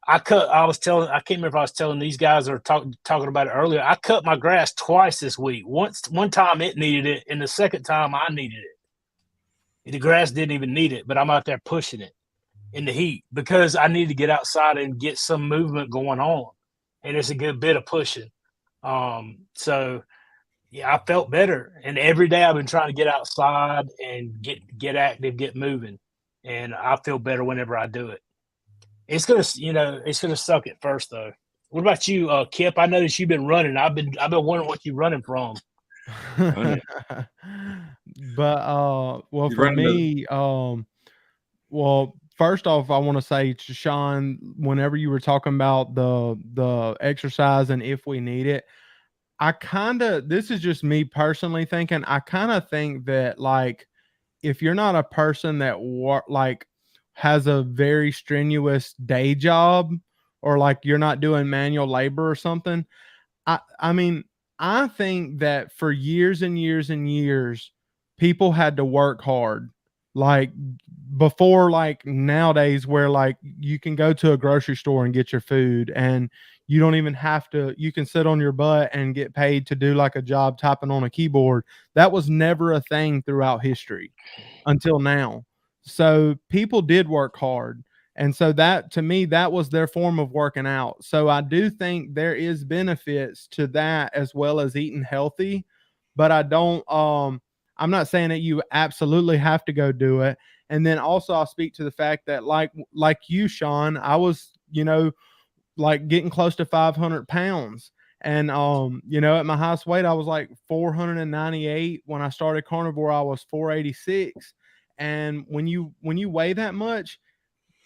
I can't remember if I was telling these guys or talking about it earlier. I cut my grass twice this week. One time it needed it, and the second time I needed it. The grass didn't even need it, but I'm out there pushing it in the heat because I need to get outside and get some movement going on. And it's a good bit of pushing. So yeah, I felt better. And every day I've been trying to get outside and get active, get moving. And I feel better whenever I do it. It's gonna suck at first though. What about you, Kip? I noticed you've been running. I've been wondering what you're running from. But well, for me, well, first off, I want to say to Sean, whenever you were talking about the exercise and if we need it, this is just me personally thinking, I kind of think that like if you're not a person that has a very strenuous day job, or like you're not doing manual labor or something, I mean, I think that for years and years and years, people had to work hard. Like before, like nowadays, where like you can go to a grocery store and get your food and you don't even have to, you can sit on your butt and get paid to do like a job typing on a keyboard. That was never a thing throughout history until now. So people did work hard. And so that to me, that was their form of working out. So I do think there is benefits to that as well as eating healthy, but I'm not saying that you absolutely have to go do it. And then also I'll speak to the fact that like you, Sean, I was, like getting close to 500 pounds. And, at my highest weight, I was like 498. When I started Carnivore, I was 486. And when you weigh that much,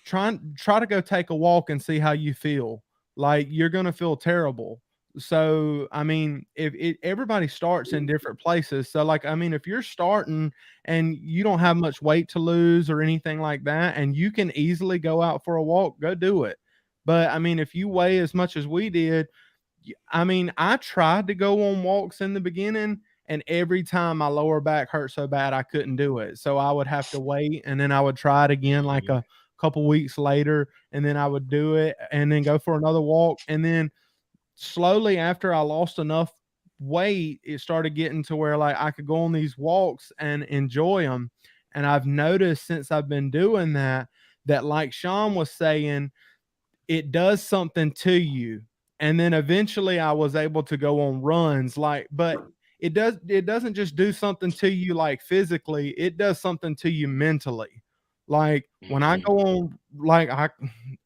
try to go take a walk and see how you feel. Like you're going to feel terrible. So I mean, if everybody starts in different places, so like I mean, if you're starting and you don't have much weight to lose or anything like that, and you can easily go out for a walk, go do it. But I mean, if you weigh as much as we did, I mean, I tried to go on walks in the beginning, and every time my lower back hurt so bad I couldn't do it. So I would have to wait, and then I would try it again like a couple weeks later, and then I would do it, and then go for another walk, and then slowly after I lost enough weight, it started getting to where like I could go on these walks and enjoy them. And I've noticed since I've been doing that, that like Sean was saying, it does something to you. And then eventually I was able to go on runs like, but it doesn't just do something to you like physically, it does something to you mentally. Like when I go on, like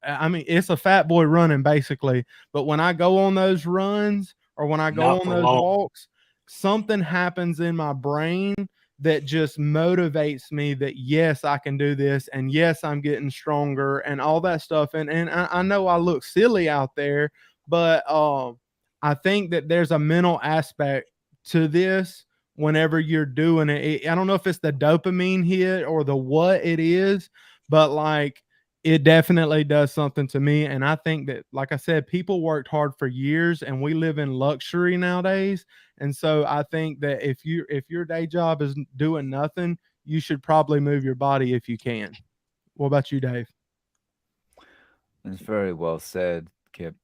I mean it's a fat boy running basically, but when I go on those runs or when I go Not on for those long. walks, something happens in my brain that just motivates me that yes, I can do this, and yes, I'm getting stronger and all that stuff. And I know I look silly out there, but I think that there's a mental aspect to this whenever you're doing it. I don't know if it's the dopamine hit or the what it is, but like it definitely does something to me. And I think that, like I said, people worked hard for years and we live in luxury nowadays. And so I think that if your day job is doing nothing, you should probably move your body if you can. What about you, Dave? It's very well said, Kip.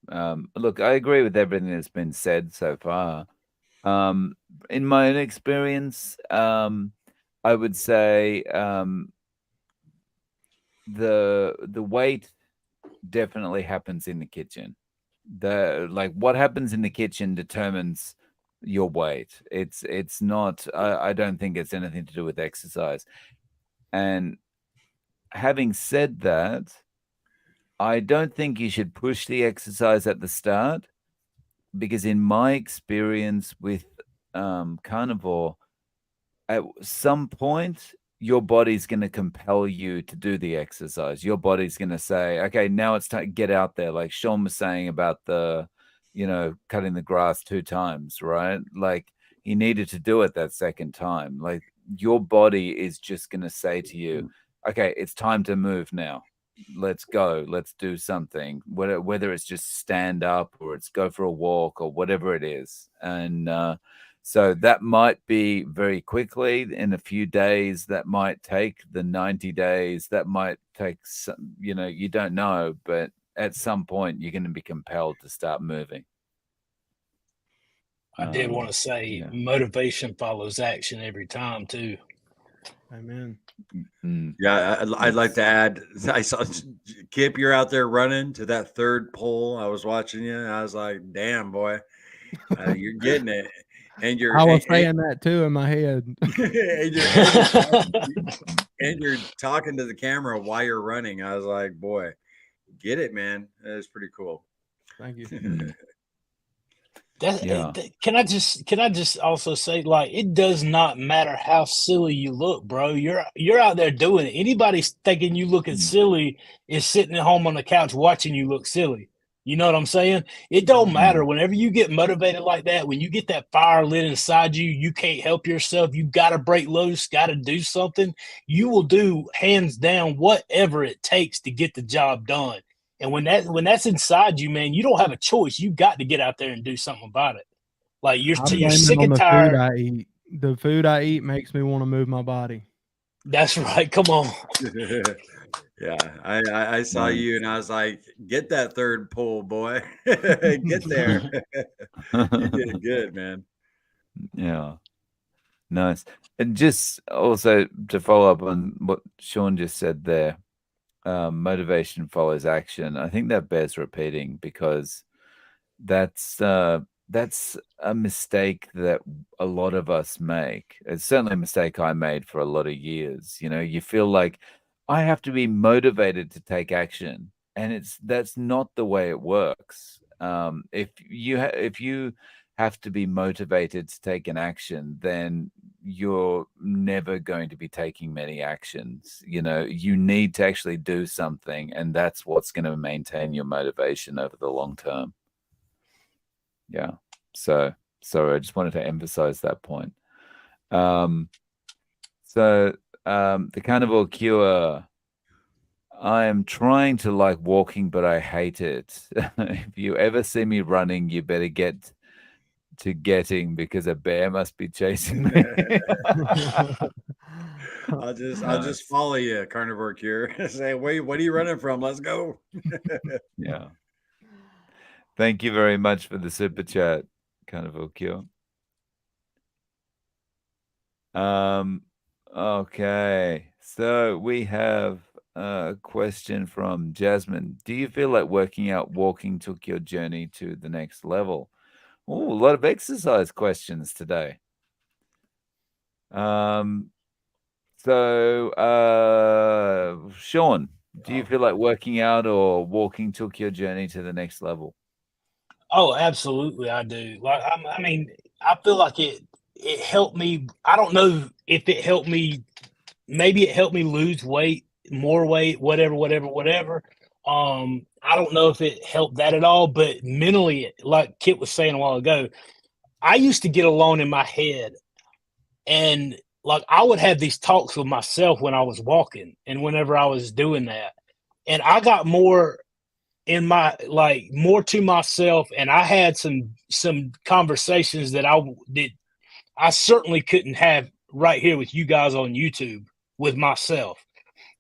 Look, I agree with everything that's been said so far. Um, in my own experience, I would say the weight definitely happens in the kitchen. The like what happens in the kitchen determines your weight. It's not. I don't think it's anything to do with exercise. And having said that, I don't think you should push the exercise at the start because, in my experience with carnivore, at some point your body's going to compel you to do the exercise. Your body's going to say, okay, now it's time, get out there. Like Sean was saying about the, cutting the grass 2 times, right? Like he needed to do it that second time. Like your body is just going to say to you, okay, it's time to move now. Let's go. Let's do something. Whether it's just stand up or it's go for a walk or whatever it is. And so that might be very quickly in a few days. That might take the 90 days. That might take some, you don't know, but at some point you're going to be compelled to start moving. I did want to say motivation follows action every time too. Amen. Yeah, I'd like to add. I saw Kip. You're out there running to that third pole. I was watching you, and I was like, "Damn, boy, you're getting it." And you're I was saying that too in my head. and you're talking to the camera while you're running. I was like, "Boy, get it, man." That is pretty cool. Thank you. Can I just also say, like, it does not matter how silly you look, bro. You're out there doing it. Anybody thinking you looking silly is sitting at home on the couch watching you look silly. You know what I'm saying? It don't matter. Whenever you get motivated like that, when you get that fire lit inside you, you can't help yourself. You got to break loose, got to do something. You will do hands down whatever it takes to get the job done. And when that's inside you, man, you don't have a choice. You got to get out there and do something about it. Like you're sick and tired. Food I eat. The food I eat makes me want to move my body. That's right. Come on. Yeah, I saw you and I was like, get that third pull, boy. Get there. You did good, man. Yeah. Nice. And just also to follow up on what Sean just said there, motivation follows action. I think that bears repeating because that's a mistake that a lot of us make. It's certainly a mistake I made for a lot of years. You feel like I have to be motivated to take action, and that's not the way it works. If you have to be motivated to take an action, then you're never going to be taking many actions. You need to actually do something, and that's what's going to maintain your motivation over the long term. Yeah. So sorry, I just wanted to emphasize that point. Um, the Carnivore Cure, I am trying to like walking, but I hate it. If you ever see me running, you better get to getting because a bear must be chasing me. I'll just follow you, Carnivore Cure. Say, wait, what are you running from? Let's go. Yeah. Thank you very much for the super chat, Carnivore Cure. Okay. So we have a question from Jasmine. Do you feel like working out walking took your journey to the next level? Oh, a lot of exercise questions today. Um, Sean, do you feel like working out or walking took your journey to the next level? Oh, absolutely, I do. Like, I mean, I feel like it helped me. I don't know if it helped me. Maybe it helped me lose weight, more weight, whatever. I don't know if it helped that at all, but mentally, like Kit was saying a while ago, I used to get alone in my head, and like I would have these talks with myself when I was walking, and whenever I was doing that, and I got more in my like more to myself, and I had some conversations that I certainly couldn't have right here with you guys on YouTube with myself,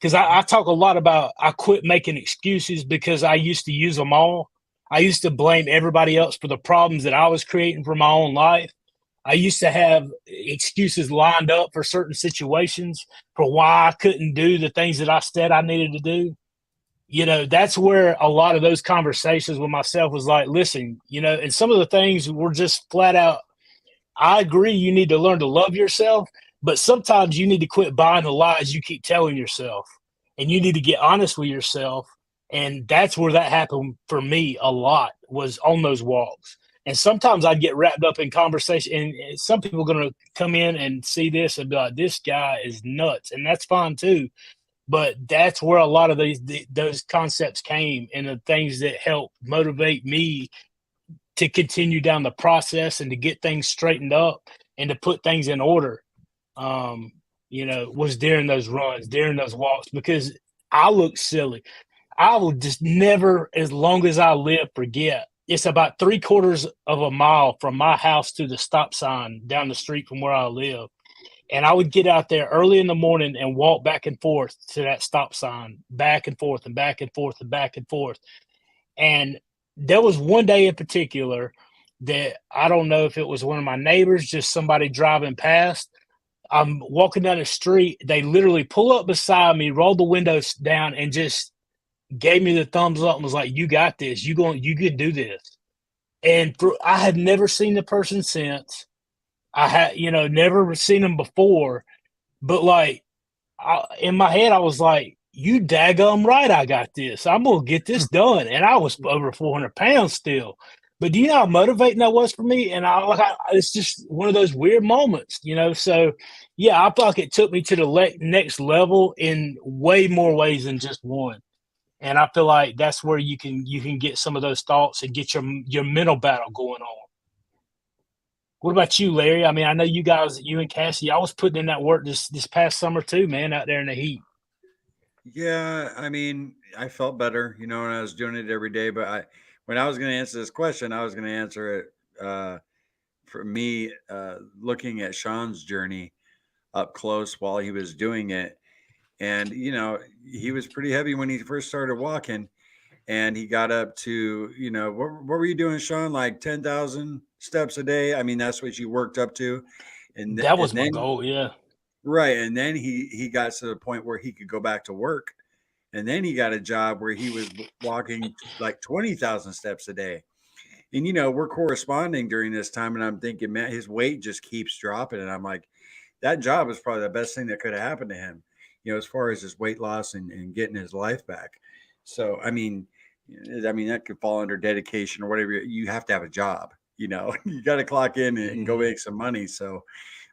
because I talk a lot about I quit making excuses because I used to use them all. I used to blame everybody else for the problems that I was creating for my own life. I used to have excuses lined up for certain situations for why I couldn't do the things that I said I needed to do. That's where a lot of those conversations with myself was like, listen, and some of the things were just flat out, I agree, you need to learn to love yourself, but sometimes you need to quit buying the lies you keep telling yourself, and you need to get honest with yourself. And that's where that happened for me a lot, was on those walks. And sometimes I'd get wrapped up in conversation, and some people are going to come in and see this and be like, this guy is nuts. And that's fine too. But that's where a lot of those concepts came, and the things that help motivate me to continue down the process and to get things straightened up and to put things in order. Was during those runs, during those walks, because I look silly. I will just never, as long as I live, forget. It's about 3/4 of a mile from my house to the stop sign down the street from where I live. And I would get out there early in the morning and walk back and forth to that stop sign, back and forth and back and forth and back and forth. And there was one day in particular that I don't know if it was one of my neighbors, just somebody driving past. I'm walking down the street. They literally pull up beside me, roll the windows down, and just gave me the thumbs up and was like, "You got this. You could do this." And I had never seen the person since. I had, never seen them before. But like, in my head, I was like, you daggum right, I got this. I'm gonna get this done. And I was over 400 pounds still. But do you know how motivating that was for me? And it's just one of those weird moments, So, yeah, I feel like it took me to the next level in way more ways than just one. And I feel like that's where you can get some of those thoughts and get your mental battle going on. What about you, Larry? I mean, I know you guys, you and Cassie, I was putting in that work this past summer too, man, out there in the heat. Yeah, I mean, I felt better, when I was doing it every day. But when I was going to answer this question, I was going to answer it for me, looking at Sean's journey up close while he was doing it. And, he was pretty heavy when he first started walking. And he got up to, what were you doing, Sean? Like 10,000 steps a day? I mean, that's what you worked up to. That And was my then, goal, yeah. right. And then he got to the point where he could go back to work. And then he got a job where he was walking like 20,000 steps a day. And, we're corresponding during this time. And I'm thinking, man, his weight just keeps dropping. And I'm like, that job was probably the best thing that could have happened to him, as far as his weight loss and getting his life back. So, I mean, that could fall under dedication or whatever. You have to have a job, you got to clock in and go make some money. So,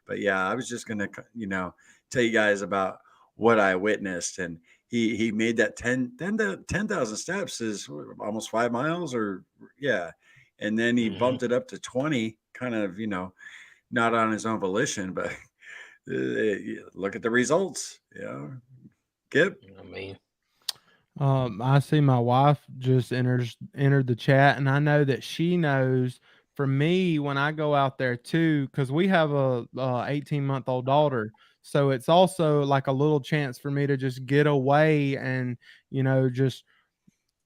but yeah, I was just going to, tell you guys about what I witnessed. And he made that 10,000 steps is almost 5 miles, or yeah. and then he bumped it up to 20, kind of, not on his own volition, but look at the results. Kip. I mean, I see my wife just entered the chat, and I know that she knows. For me, when I go out there too, because we have a 18-month-old daughter, so it's also like a little chance for me to just get away and just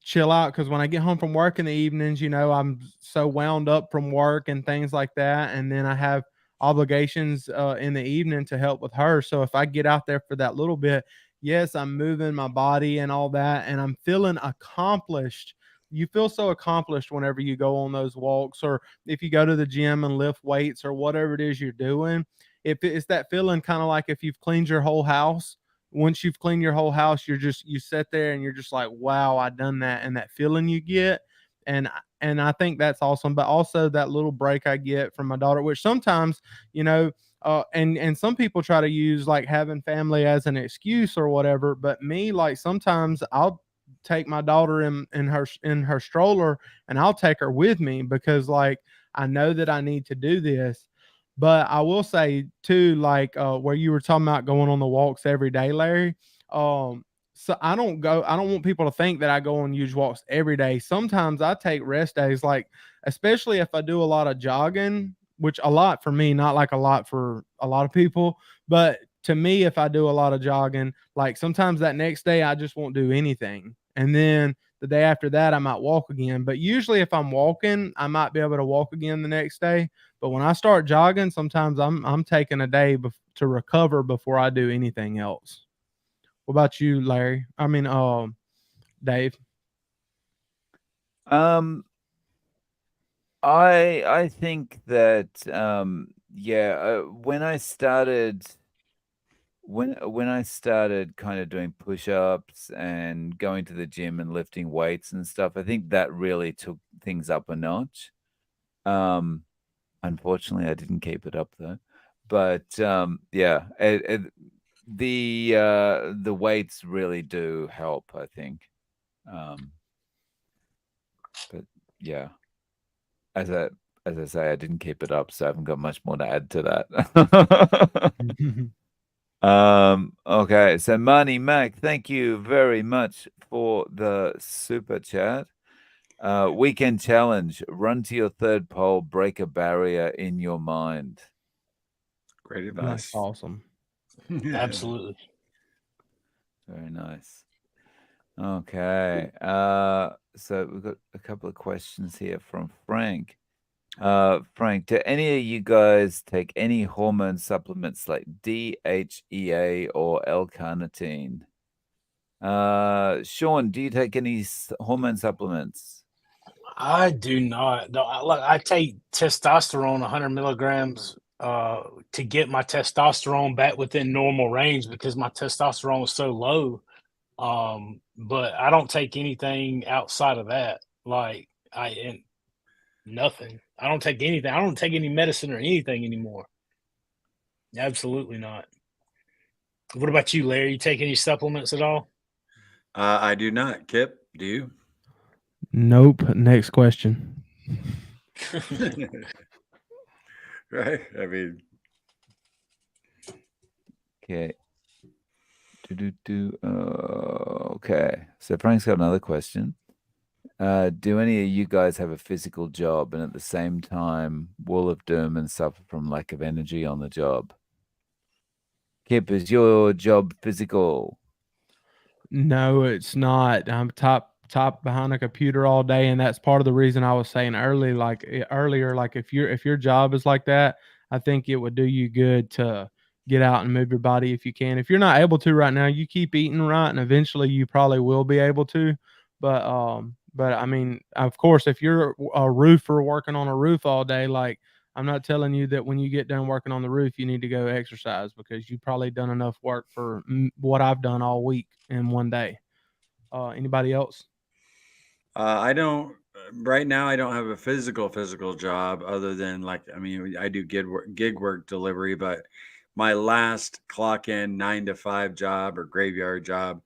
chill out. Because when I get home from work in the evenings, I'm so wound up from work and things like that, and then I have obligations in the evening to help with her. So if I get out there for that little bit, yes, I'm moving my body and all that, and I'm feeling accomplished. You feel so accomplished whenever you go on those walks, or if you go to the gym and lift weights or whatever it is you're doing. If it's that feeling, kind of like if you've cleaned your whole house. Once you've cleaned your whole house, you sit there and you're just like, wow, I done that. And that feeling you get. And I think that's awesome. But also that little break I get from my daughter, which sometimes, and some people try to use like having family as an excuse or whatever. But me, like sometimes I'll take my daughter in her stroller and I'll take her with me because like I know that I need to do this. But I will say too, like where you were talking about going on the walks every day, Larry. So I don't go. I don't want people to think that I go on huge walks every day. Sometimes I take rest days, like especially if I do a lot of jogging, which a lot for me, not like a lot for a lot of people. But to me, if I do a lot of jogging, like sometimes that next day I just won't do anything, and then the day after that I might walk again. But usually, if I'm walking, I might be able to walk again the next day. But when I start jogging, sometimes I'm taking a day to recover before I do anything else. What about you, Larry? I mean, Dave. Um, I think that when I started when I started kind of doing push-ups and going to the gym and lifting weights and stuff, I think that really took things up a notch. Um, Unfortunately, I didn't keep it up though. But the weights really do help, I think. Um, but yeah, as I as I say, I didn't keep it up, so I haven't got much more to add to that. Okay, so Money Mac, thank you very much for the super chat. Weekend challenge: run to your third pole, break a barrier in your mind. Great That's advice. awesome. absolutely. Very nice. Okay. So we've got a couple of questions here from Frank. Frank, do any of you guys take any hormone supplements like DHEA or L-carnitine? Sean, do you take any hormone supplements? I do not. No, I take testosterone 100 milligrams to get my testosterone back within normal range because my testosterone is so low. But I don't take anything outside of that. Like nothing. I don't take anything. I don't take any medicine or anything anymore. Absolutely not. What about you, Larry? You take any supplements at all? I do not. Kip, do you? Nope. Next question. Right? I mean, Okay. Okay. So Frank's got another question. Do any of you guys have a physical job and at the same time Wall of Doom and suffer from lack of energy on the job? Kip, is your job physical? No, it's not. I'm top behind a computer all day, and that's part of the reason I was saying earlier, like if your job is like that, I think it would do you good to get out and move your body if you can. If you're not able to right now, you keep eating right, and eventually you probably will be able to. But I mean, of course, if you're a roofer working on a roof all day, like I'm not telling you that when you get done working on the roof, you need to go exercise because you've probably done enough work for what I've done all week in one day. Anybody else? I don't. Right now, I don't have a physical job other than like I mean I do gig work delivery, but my last clock in 9 to 5 job or graveyard job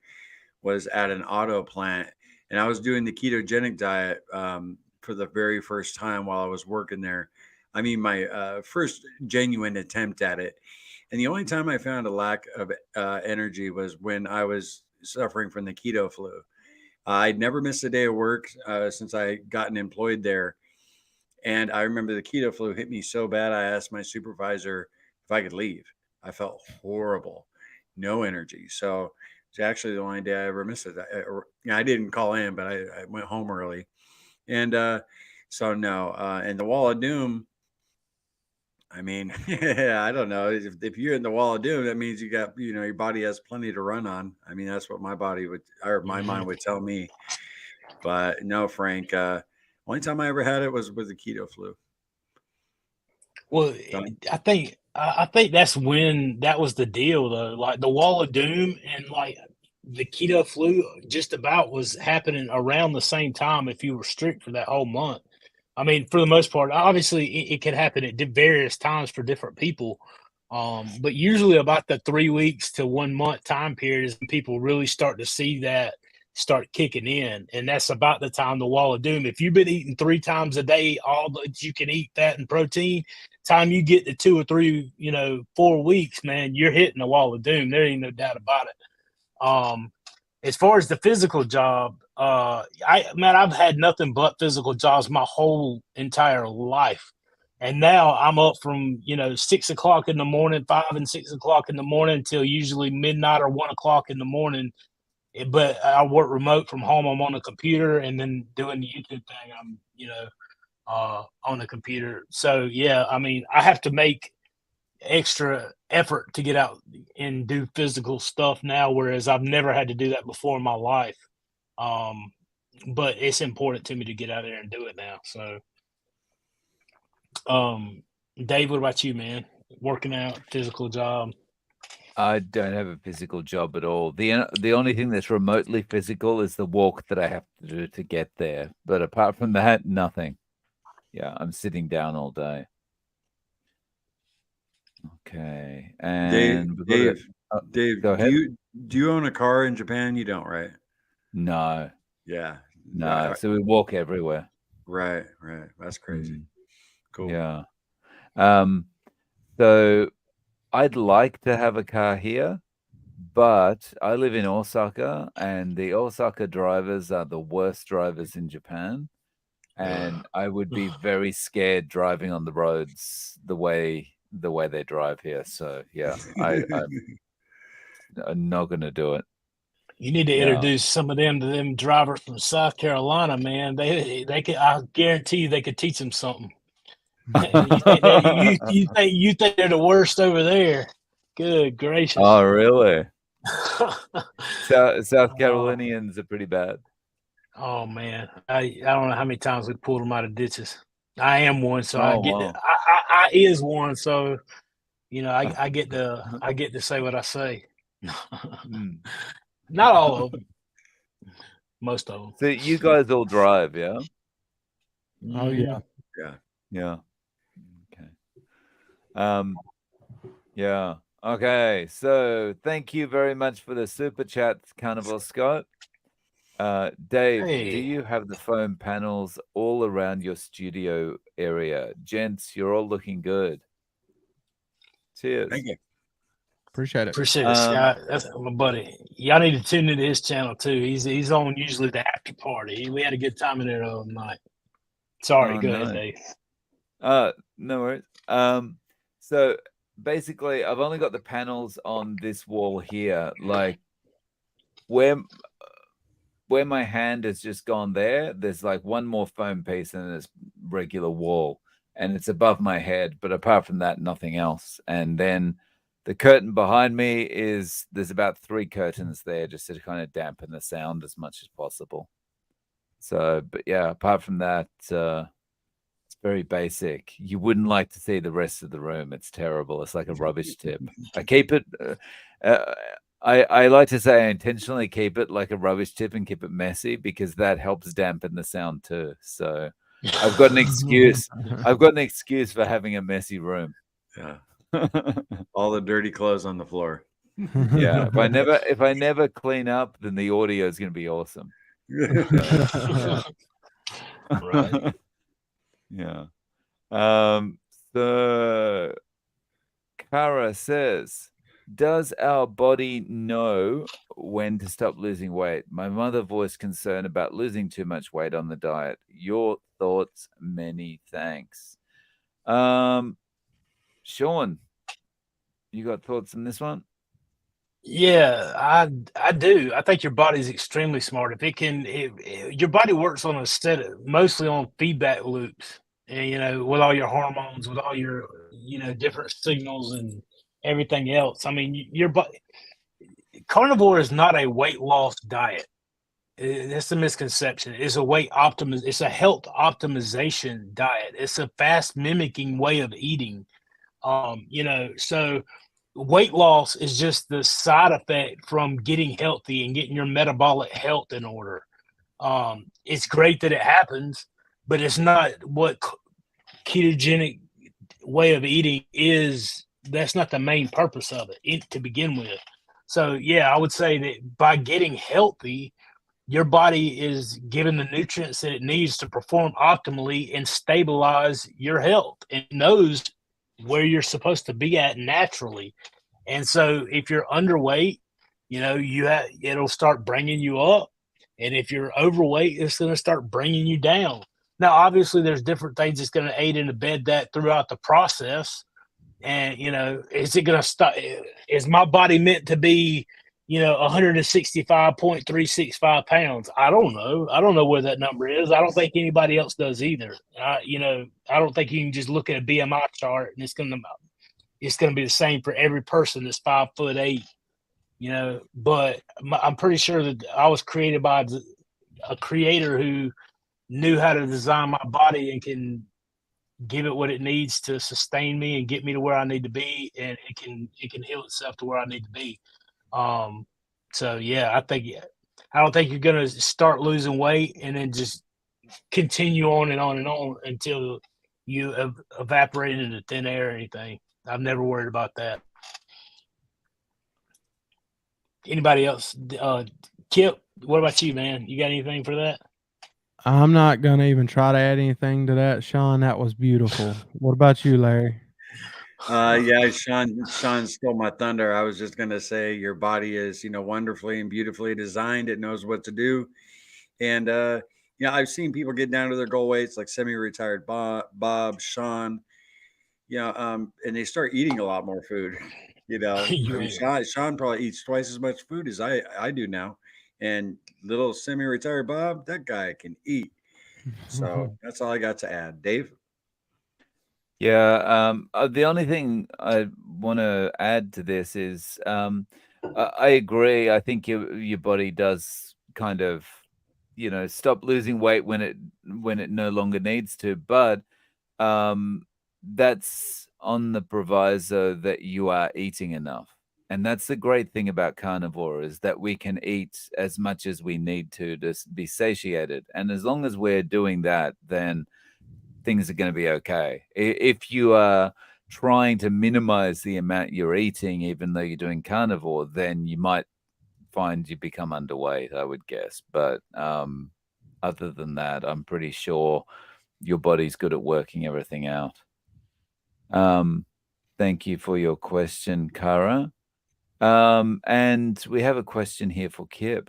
was at an auto plant, and I was doing the ketogenic diet for the very first time while I was working there. I mean, my first genuine attempt at it. And the only time I found a lack of energy was when I was suffering from the keto flu. I'd never missed a day of work since I gotten employed there. And I remember the keto flu hit me so bad, I asked my supervisor if I could leave. I felt horrible, no energy. So it's actually the only day I ever missed it. I didn't call in, but I went home early. And so, no. And the Wall of Doom, I mean, yeah, I don't know. If you're in the Wall of Doom, that means you got, your body has plenty to run on. I mean, that's what my body would, or my mind would tell me. But no, Frank, only time I ever had it was with the keto flu. Well, I think that's when that was the deal though. Like the Wall of Doom and like the keto flu just about was happening around the same time if you were strict for that whole month. I mean, for the most part, obviously it could happen at various times for different people. But usually about the 3 weeks to 1 month time period is when people really start to see that start kicking in. And that's about the time the Wall of Doom. If you've been eating 3 times a day, all that you can eat fat and protein, time you get to 2 or 3, 4 weeks, man, you're hitting the Wall of Doom. There ain't no doubt about it. As far as the physical job, I've had nothing but physical jobs my whole entire life. And now I'm up from, 6 o'clock in the morning, 5 and 6 o'clock in the morning until usually midnight or 1 o'clock in the morning. But I work remote from home. I'm on the computer and then doing the YouTube thing. I'm, on the computer. So, yeah, I mean, I have to make extra effort to get out and do physical stuff now, whereas I've never had to do that before in my life. But it's important to me to get out there and do it now. So, Dave, what about you, man? Working out, physical job? I don't have a physical job at all. The only thing that's remotely physical is the walk that I have to do to get there. But apart from that, nothing. Yeah, I'm sitting down all day. Okay, and Dave, go ahead. Do you own a car in Japan? You don't, right? No, Yeah, no. right. So we walk everywhere. Right. That's crazy. Cool. Yeah. So I'd like to have a car here, but I live in Osaka, and the Osaka drivers are the worst drivers in Japan. And I would be very scared driving on the roads the way they drive here. So yeah, I'm not gonna do it. You need to introduce some of them to them drivers from South Carolina, man. They could, I guarantee you, they could teach them something. you think they're the worst over there? Good gracious! Oh, really? South Carolinians are pretty bad. Oh man, I don't know how many times we pulled them out of ditches. I am one, so I get it. I is one, so I get to say what I say. Not all of them, most of them. So you guys all drive, yeah? Oh yeah. Yeah. Okay. Yeah. Okay. So thank you very much for the super chat, Carnivore Scott. Dave, do you have the foam panels all around your studio area? Gents, you're all looking good. Cheers. Thank you. Appreciate it. Appreciate it, Scott. That's my buddy. Y'all need to tune into his channel too. He's on usually the after party. We had a good time in there the other night. Sorry, go ahead, Dave. No worries. So basically, I've only got the panels on this wall here, like where my hand has just gone there. There's like one more foam piece and this regular wall, and it's above my head. But apart from that, nothing else. And then the curtain behind me there's about 3 curtains there just to kind of dampen the sound as much as possible. So, but yeah, apart from that, it's very basic. You wouldn't like to see the rest of the room. It's terrible. It's like a rubbish tip. I keep it. I like to say I intentionally keep it like a rubbish tip and keep it messy because that helps dampen the sound too. So I've got an excuse. I've got an excuse for having a messy room. Yeah. All the dirty clothes on the floor. Yeah. If I never clean up, then the audio is going to be awesome. Right. Yeah. So Kara says, does our body know when to stop losing weight? My mother voiced concern about losing too much weight on the diet. Your thoughts? Many thanks. Sean, you got thoughts on this one? Yeah, I do. I think your body's extremely smart. If it can, your body works on a set of mostly on feedback loops, and with all your hormones, with all your different signals and everything else. I mean, your body carnivore is not a weight loss diet. That's a misconception. It's a It's a health optimization diet. It's a fast mimicking way of eating. So weight loss is just the side effect from getting healthy and getting your metabolic health in order. It's great that it happens, but it's not what ketogenic way of eating is. That's not the main purpose of it to begin with. So yeah, I would say that by getting healthy, your body is given the nutrients that it needs to perform optimally and stabilize your health, and knows where you're supposed to be at naturally. And so if you're underweight, it'll start bringing you up. And if you're overweight, it's going to start bringing you down. Now, obviously, there's different things that's going to aid and abet that throughout the process. And, is it going to stop? Is my body meant to be, 165.365 pounds? I don't know. I don't know where that number is. I don't think anybody else does either. I don't think you can just look at a BMI chart and it's going to be the same for every person that's 5'8", but I'm pretty sure that I was created by a creator who knew how to design my body and can give it what it needs to sustain me and get me to where I need to be, and it can heal itself to where I need to be. So yeah, I don't think you're gonna start losing weight and then just continue on and on and on until you evaporate into thin air or anything. I've never worried about that. Anybody else? Kip, what about you, man? You got anything for that? I'm not gonna even try to add anything to that, Sean. That was beautiful. What about you, Larry? Yeah, Sean stole my thunder. I was just gonna say your body is, wonderfully and beautifully designed. It knows what to do. And I've seen people get down to their goal weights like semi-retired Bob, Sean, and they start eating a lot more food. I mean, Sean probably eats twice as much food as I do now. And little semi-retired Bob, that guy can eat. So that's all I got to add. Dave? Yeah, the only thing I want to add to this is I agree. I think your body does kind of, stop losing weight when it no longer needs to, but that's on the proviso that you are eating enough. And that's the great thing about carnivore is that we can eat as much as we need to be satiated. And as long as we're doing that, then things are going to be okay. If you are trying to minimize the amount you're eating, even though you're doing carnivore, then you might find you become underweight, I would guess. But other than that, I'm pretty sure your body's good at working everything out. Thank you for your question, Kara. And we have a question here for Kip.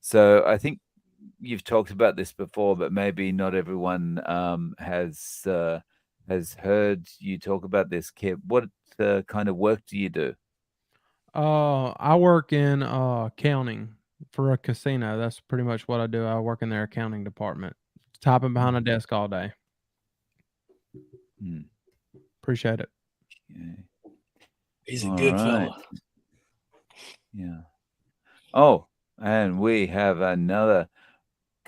So I think you've talked about this before, but maybe not everyone has heard you talk about this, Kip. What kind of work do you do? I work in accounting for a casino. That's pretty much what I do. I work in their accounting department, typing behind a desk all day. Appreciate it. Okay. He's a good fella. Yeah. Oh, and we have another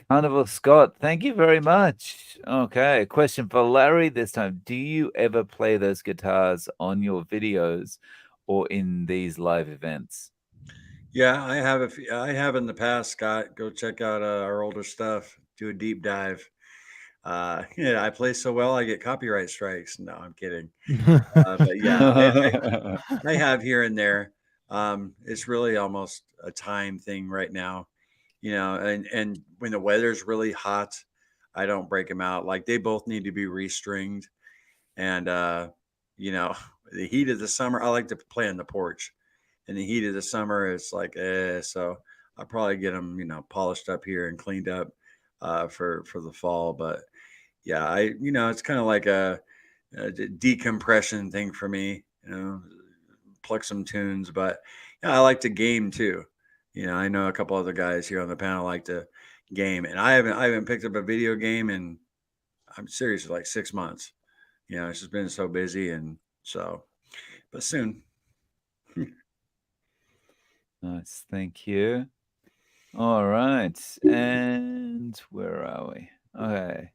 Carnival Scott. Thank you very much. Okay, a question for Larry this time. Do you ever play those guitars on your videos or in these live events? Yeah, I have in the past, Scott. Go check out our older stuff. Do a deep dive. Yeah, I play so well, I get copyright strikes. No, I'm kidding. But yeah, I have here and there. It's really almost a time thing right now, and when the weather's really hot, I don't break them out. Like they both need to be restringed. And you know, the heat of the summer, I like to play on the porch. In the heat of the summer, it's like so I'll probably get them, polished up here and cleaned up for the fall. But yeah, it's kind of like a decompression thing for me. Pluck some tunes, but I like to game too. I know a couple other guys here on the panel like to game, and I haven't picked up a video game in, I'm serious, like 6 months. It's just been so busy, and so, but soon. Nice, thank you. All right, and where are we? Okay.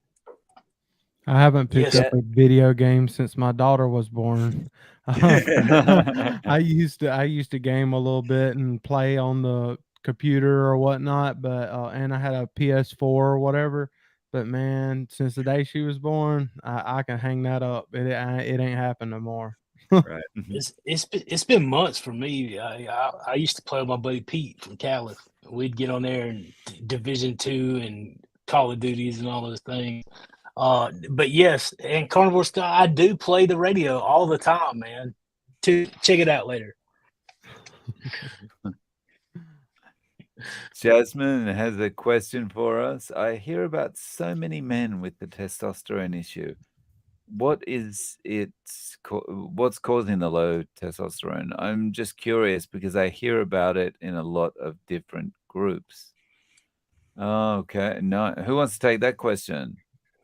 I haven't picked Yes. up a video game since my daughter was born. I used to game a little bit and play on the computer or whatnot, but and I had a PS4 or whatever. But man, since the day she was born, I can hang that up. It ain't happened no more. Right. It's been months for me. I used to play with my buddy Pete from Calif. We'd get on there and Division 2 and Call of Duties and all those things. But yes, and Carnivore Style, I do play the radio all the time, man. Check it out later. Jasmine has a question for us. I hear about so many men with the testosterone issue. What is it? What's causing the low testosterone? I'm just curious because I hear about it in a lot of different groups. Okay, no, who wants to take that question?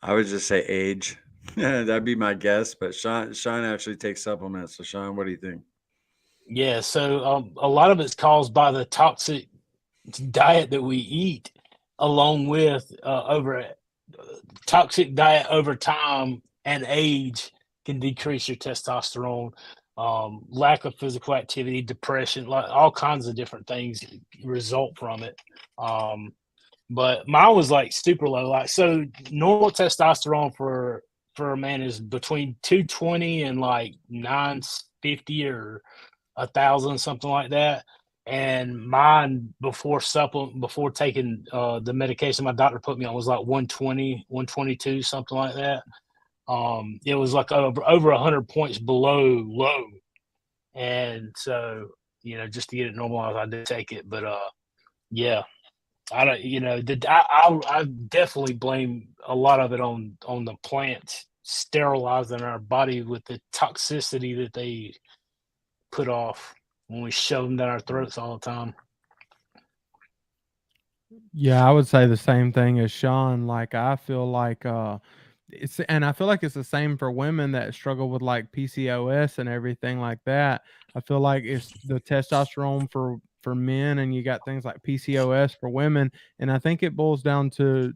I would just say age. That'd be my guess. But Sean actually takes supplements. So Sean, what do you think? Yeah, so a lot of it's caused by the toxic diet that we eat, along with toxic diet over time and age can decrease your testosterone. Lack of physical activity, depression, like all kinds of different things result from it. But mine was like super low. Like, so normal testosterone for a man is between 220 and like 950 or 1,000, something like that. And mine before taking the medication my doctor put me on was like 120, 122, something like that. It was like over 100 points below low. And so, just to get it normalized, I did take it. But yeah, I don't, I definitely blame a lot of it on the plants sterilizing our body with the toxicity that they put off when we shove them down our throats all the time. Yeah, I would say the same thing as Sean. Like I feel like I feel like it's the same for women that struggle with like PCOS and everything like that. I feel like it's the testosterone for men, and you got things like PCOS for women. And I think it boils down to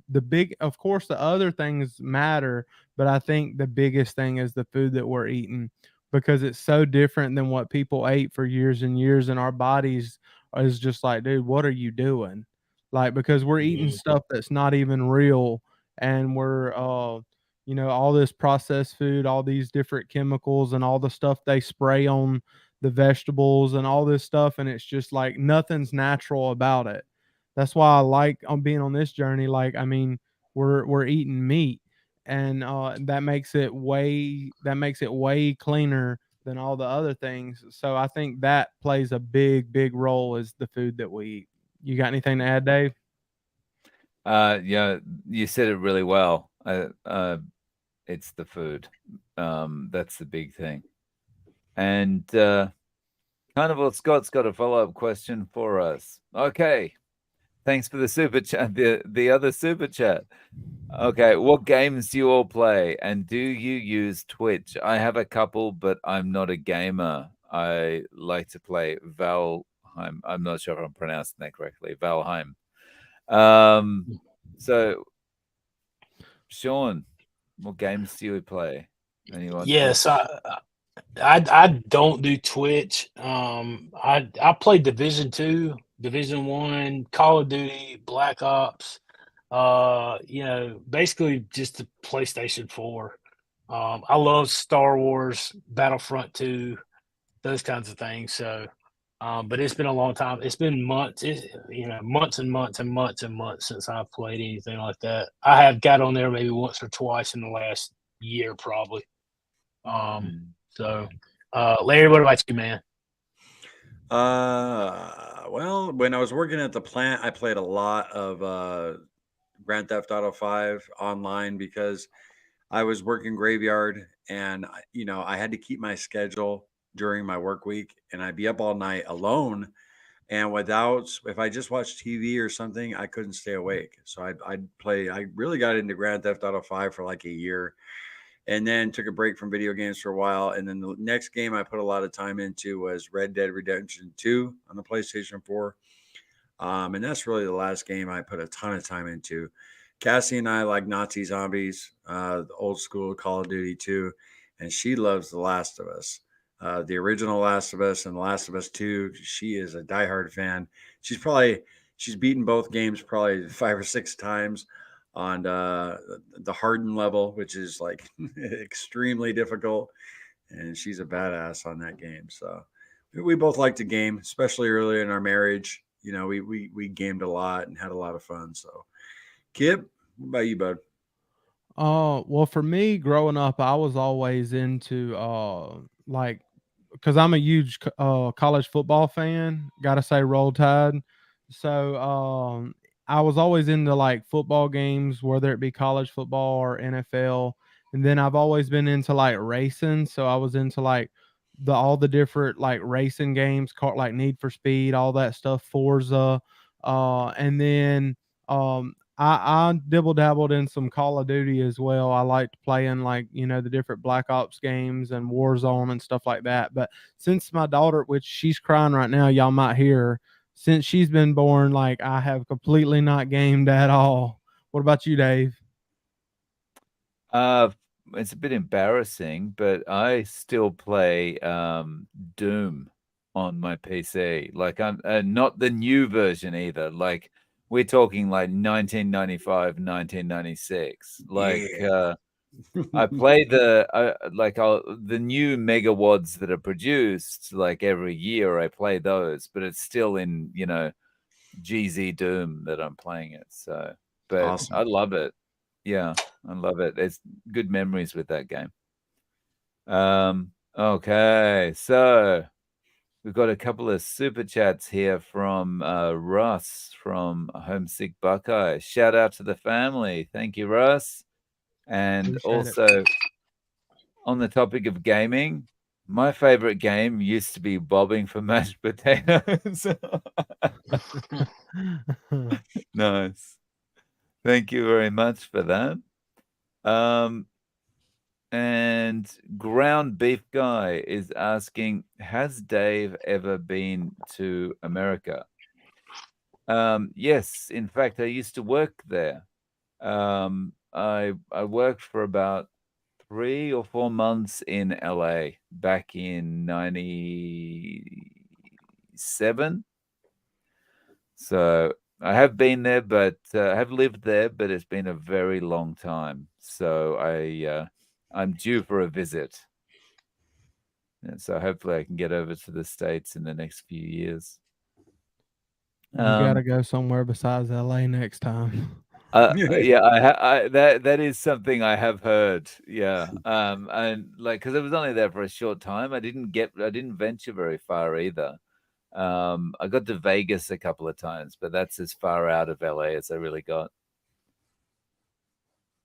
of course the other things matter, but I think the biggest thing is the food that we're eating, because it's so different than what people ate for years and years, and our bodies is just like, dude, what are you doing? Like, because we're eating stuff that's not even real, and we're all this processed food, all these different chemicals and all the stuff they spray on the vegetables and all this stuff, and it's just like nothing's natural about it. That's why I like on being on this journey. Like, I mean, we're eating meat, and that makes it way cleaner than all the other things. So I think that plays a big role as the food that we eat. You got anything to add, Dave? Yeah, you said it really well. It's the food. That's the big thing. And Carnivore Scott's got a follow-up question for us. Okay. Thanks for the super chat, the other super chat. Okay, what games do you all play, and do you use Twitch? I have a couple, but I'm not a gamer. I like to play Valheim. I'm not sure if I'm pronouncing that correctly. Valheim. So, Sean, what games do you play? Yes, I don't do Twitch. I play Division 2, Division 1, Call of Duty, Black Ops. Basically just the PlayStation 4. I love Star Wars, Battlefront 2, those kinds of things. So But it's been a long time. It's been months, months and months and months and months since I've played anything like that. I have got on there maybe once or twice in the last year, probably. Um, Mm. so, Larry, what about you, man? Well, when I was working at the plant, I played a lot of Grand Theft Auto 5 online because I was working graveyard and I had to keep my schedule during my work week and I'd be up all night alone and without if I just watched TV or something, I couldn't stay awake. So I'd play I really got into Grand Theft Auto 5 for like a year and then took a break from video games for a while. And then the next game I put a lot of time into was Red Dead Redemption 2 on the PlayStation 4. And that's really the last game I put a ton of time into. Cassie and I like Nazi zombies, the old school Call of Duty 2, and she loves The Last of Us. The original Last of Us and The Last of Us 2. She is a diehard fan. She's beaten both games probably 5 or 6 times on the hardened level, which is like extremely difficult. And she's a badass on that game. So we both like to game, especially early in our marriage. We gamed a lot and had a lot of fun. So, Kip, what about you, bud? Well, for me, growing up, I was always into like, because I'm a huge college football fan. Got to say, Roll Tide. So I was always into like football games, whether it be college football or NFL. And then I've always been into like racing. So I was into like all the different like racing games, like Need for Speed, all that stuff, Forza. And then I dibble dabbled in some Call of Duty as well. I liked playing like, the different Black Ops games and Warzone and stuff like that. But since my daughter, which she's crying right now, y'all might hear her, since she's been born, like I have completely not gamed at all. What about you, Dave? Uh, it's a bit embarrassing, but I still play Doom on my PC. Like I'm not the new version either. Like we're talking like 1995, 1996. Like Yeah. I play the new megawads that are produced like every year. I play those, but it's still in GZ Doom that I'm playing it. So, but I Awesome. love it. Yeah, I love it. It's good memories with that game. Okay, so we've got a couple of super chats here from Russ from Homesick Buckeye. Shout out to the family. Thank you, Russ. And Appreciate it. also on the topic of gaming, my favorite game used to be bobbing for mashed potatoes. Nice. Thank you very much for that. And Ground Beef Guy is asking, has Dave ever been to America? Yes, in fact, I used to work there. I worked for about 3 or 4 months in LA back in '97. So I have been there, but I have lived there, but it's been a very long time. So I'm due for a visit. And so hopefully I can get over to the States in the next few years. You got to Um, go somewhere besides LA next time. yeah, that is something I have heard. Yeah, and like because I was only there for a short time, I didn't venture very far either. I got to Vegas a couple of times, but that's as far out of LA as I really got.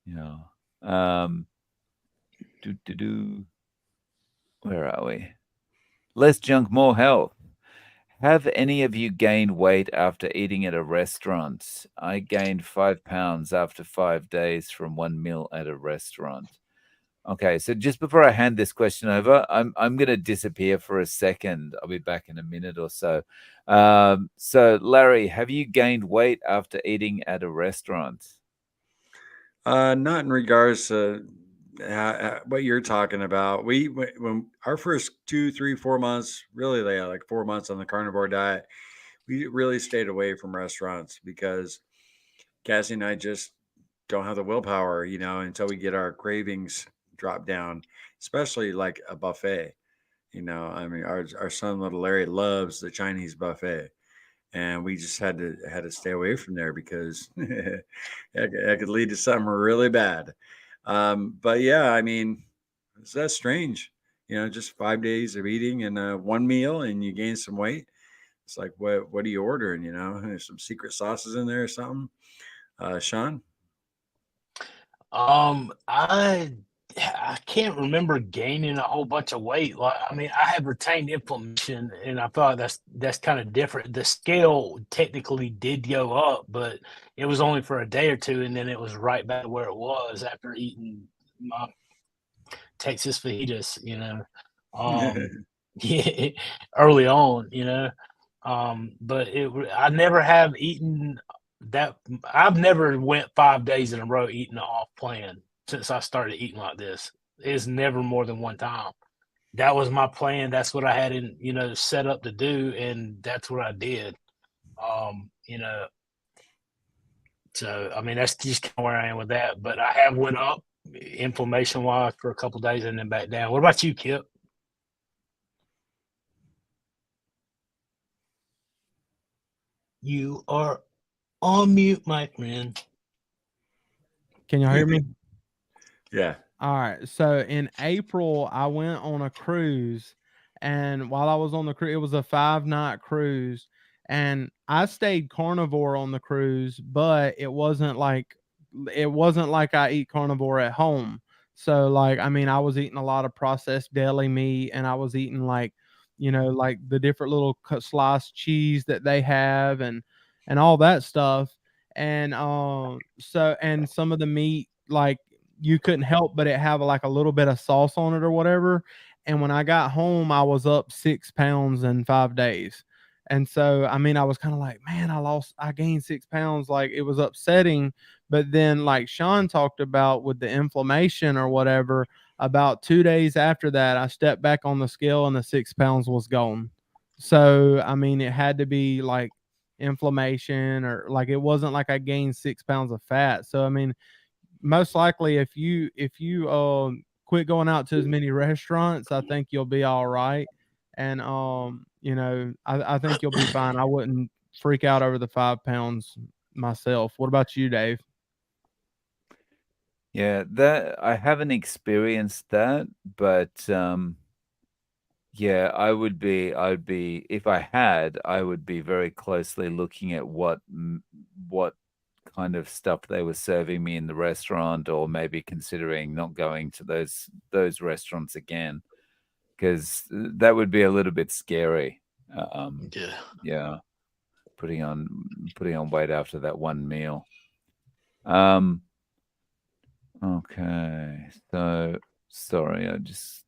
Yeah. Um, do do do. Where are we? Less junk, more health. Have any of you gained weight after eating at a restaurant? I gained 5 pounds after 5 days from one meal at a restaurant. Okay, so just before I hand this question over, I'm going to disappear for a second. I'll be back in a minute or so. So Larry, have you gained weight after eating at a restaurant? Not in regards to what you're talking about. When our first 2, 3, 4 months, really, they had like 4 months on the carnivore diet, we really stayed away from restaurants because Cassie and I just don't have the willpower, until we get our cravings dropped down, especially like a buffet. I mean, our son little Larry loves the Chinese buffet, and we just had to stay away from there because that could lead to something really bad. But yeah, I mean, is that strange? Just 5 days of eating and one meal, and you gain some weight. It's like, what are you ordering? There's some secret sauces in there or something. Sean? I can't remember gaining a whole bunch of weight. Like, I mean, I have retained inflammation, and I thought that's kind of different. The scale technically did go up, but it was only for a day or two, and then it was right back to where it was after eating my Texas fajitas. Yeah, early on. But I never have eaten that. I've never went 5 days in a row eating off plan since I started eating like this. It's never more than one time. That was my plan. That's what I had set up to do, and that's what I did. Um, you know, so I mean that's just kind of where I am with that. But I have went up inflammation wise for a couple days and then back down. What about you, Kip? You are on mute, my friend. Can y'all hear me? Yeah. All right. So in April, I went on a cruise, and while I was on the cruise, it was a 5-night cruise, and I stayed carnivore on the cruise, but it wasn't like I eat carnivore at home. So like, I mean, I was eating a lot of processed deli meat, and I was eating like the different little sliced cheese that they have, and all that stuff. And and some of the meat, like, you couldn't help but it have like a little bit of sauce on it or whatever. And when I got home, I was up 6 pounds in 5 days. And so, I mean, I was kind of like, man, I gained 6 pounds. Like, it was upsetting. But then, like Sean talked about with the inflammation or whatever, about 2 days after that, I stepped back on the scale and the 6 pounds was gone. So, I mean, it had to be like inflammation, or like, it wasn't like I gained 6 pounds of fat. So, I mean, most likely, if you quit going out to as many restaurants, I think you'll be all right. And I think you'll be fine. I wouldn't freak out over the 5 pounds myself. What about you, Dave? Yeah, that I haven't experienced that, but yeah, I'd be if I had, I would be very closely looking at what kind of stuff they were serving me in the restaurant, or maybe considering not going to those restaurants again, because that would be a little bit scary. Um, Yeah. yeah, putting on putting on weight after that one meal. Um, okay, so sorry, I just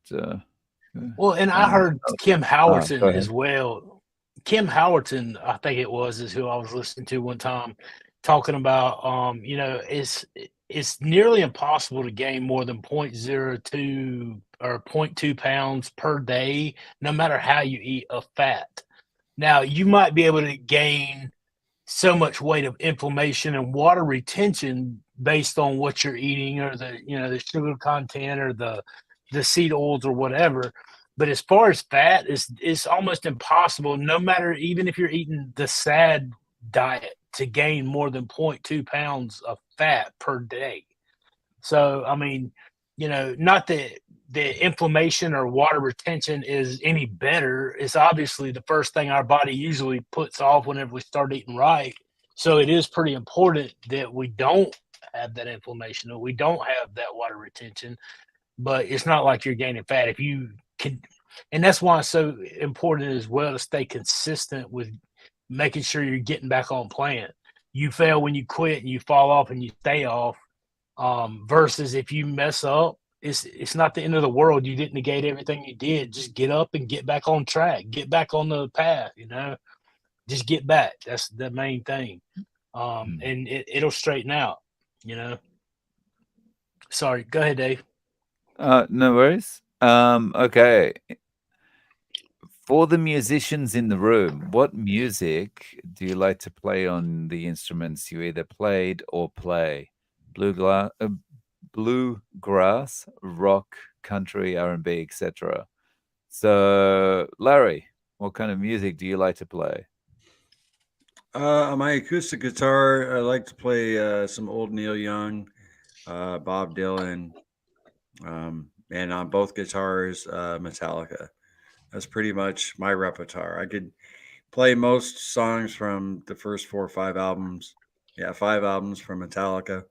Well, and I um, heard Kim go Howerton ahead. as well. Kim Howerton, I think it was, is who I was listening to one time talking about it's nearly impossible to gain more than 0.02 or zero point 0.2 pounds per day, no matter how you eat of fat. Now, you might be able to gain so much weight of inflammation and water retention based on what you're eating, or the sugar content, or the seed oils or whatever. But as far as fat, it's almost impossible, no matter, even if you're eating the sad diet, to gain more than 0.2 pounds of fat per day. So, I mean, not that the inflammation or water retention is any better. It's obviously the first thing our body usually puts off whenever we start eating right. So it is pretty important that we don't have that inflammation, or we don't have that water retention. But it's not like you're gaining fat if you can. And that's why it's so important as well to stay consistent with making sure you're getting back on plan. You fail when you quit and you fall off and you stay off, versus if you mess up, it's not the end of the world. You didn't negate everything you did. Just get up and get back on track. Get back on the path. Just get back. That's the main thing. Hmm. And it'll straighten out. You know. Sorry. Go ahead, Dave. No worries. Okay. For the musicians in the room, what music do you like to play on the instruments you either played or play? Bluegrass, bluegrass, rock, country, R&B, etc. So, Larry, what kind of music do you like to play? On my acoustic guitar, I like to play some old Neil Young, Bob Dylan, and on both guitars, Metallica. That's pretty much my repertoire. I could play most songs from the first 4 or 5 albums. Yeah, 5 albums from Metallica,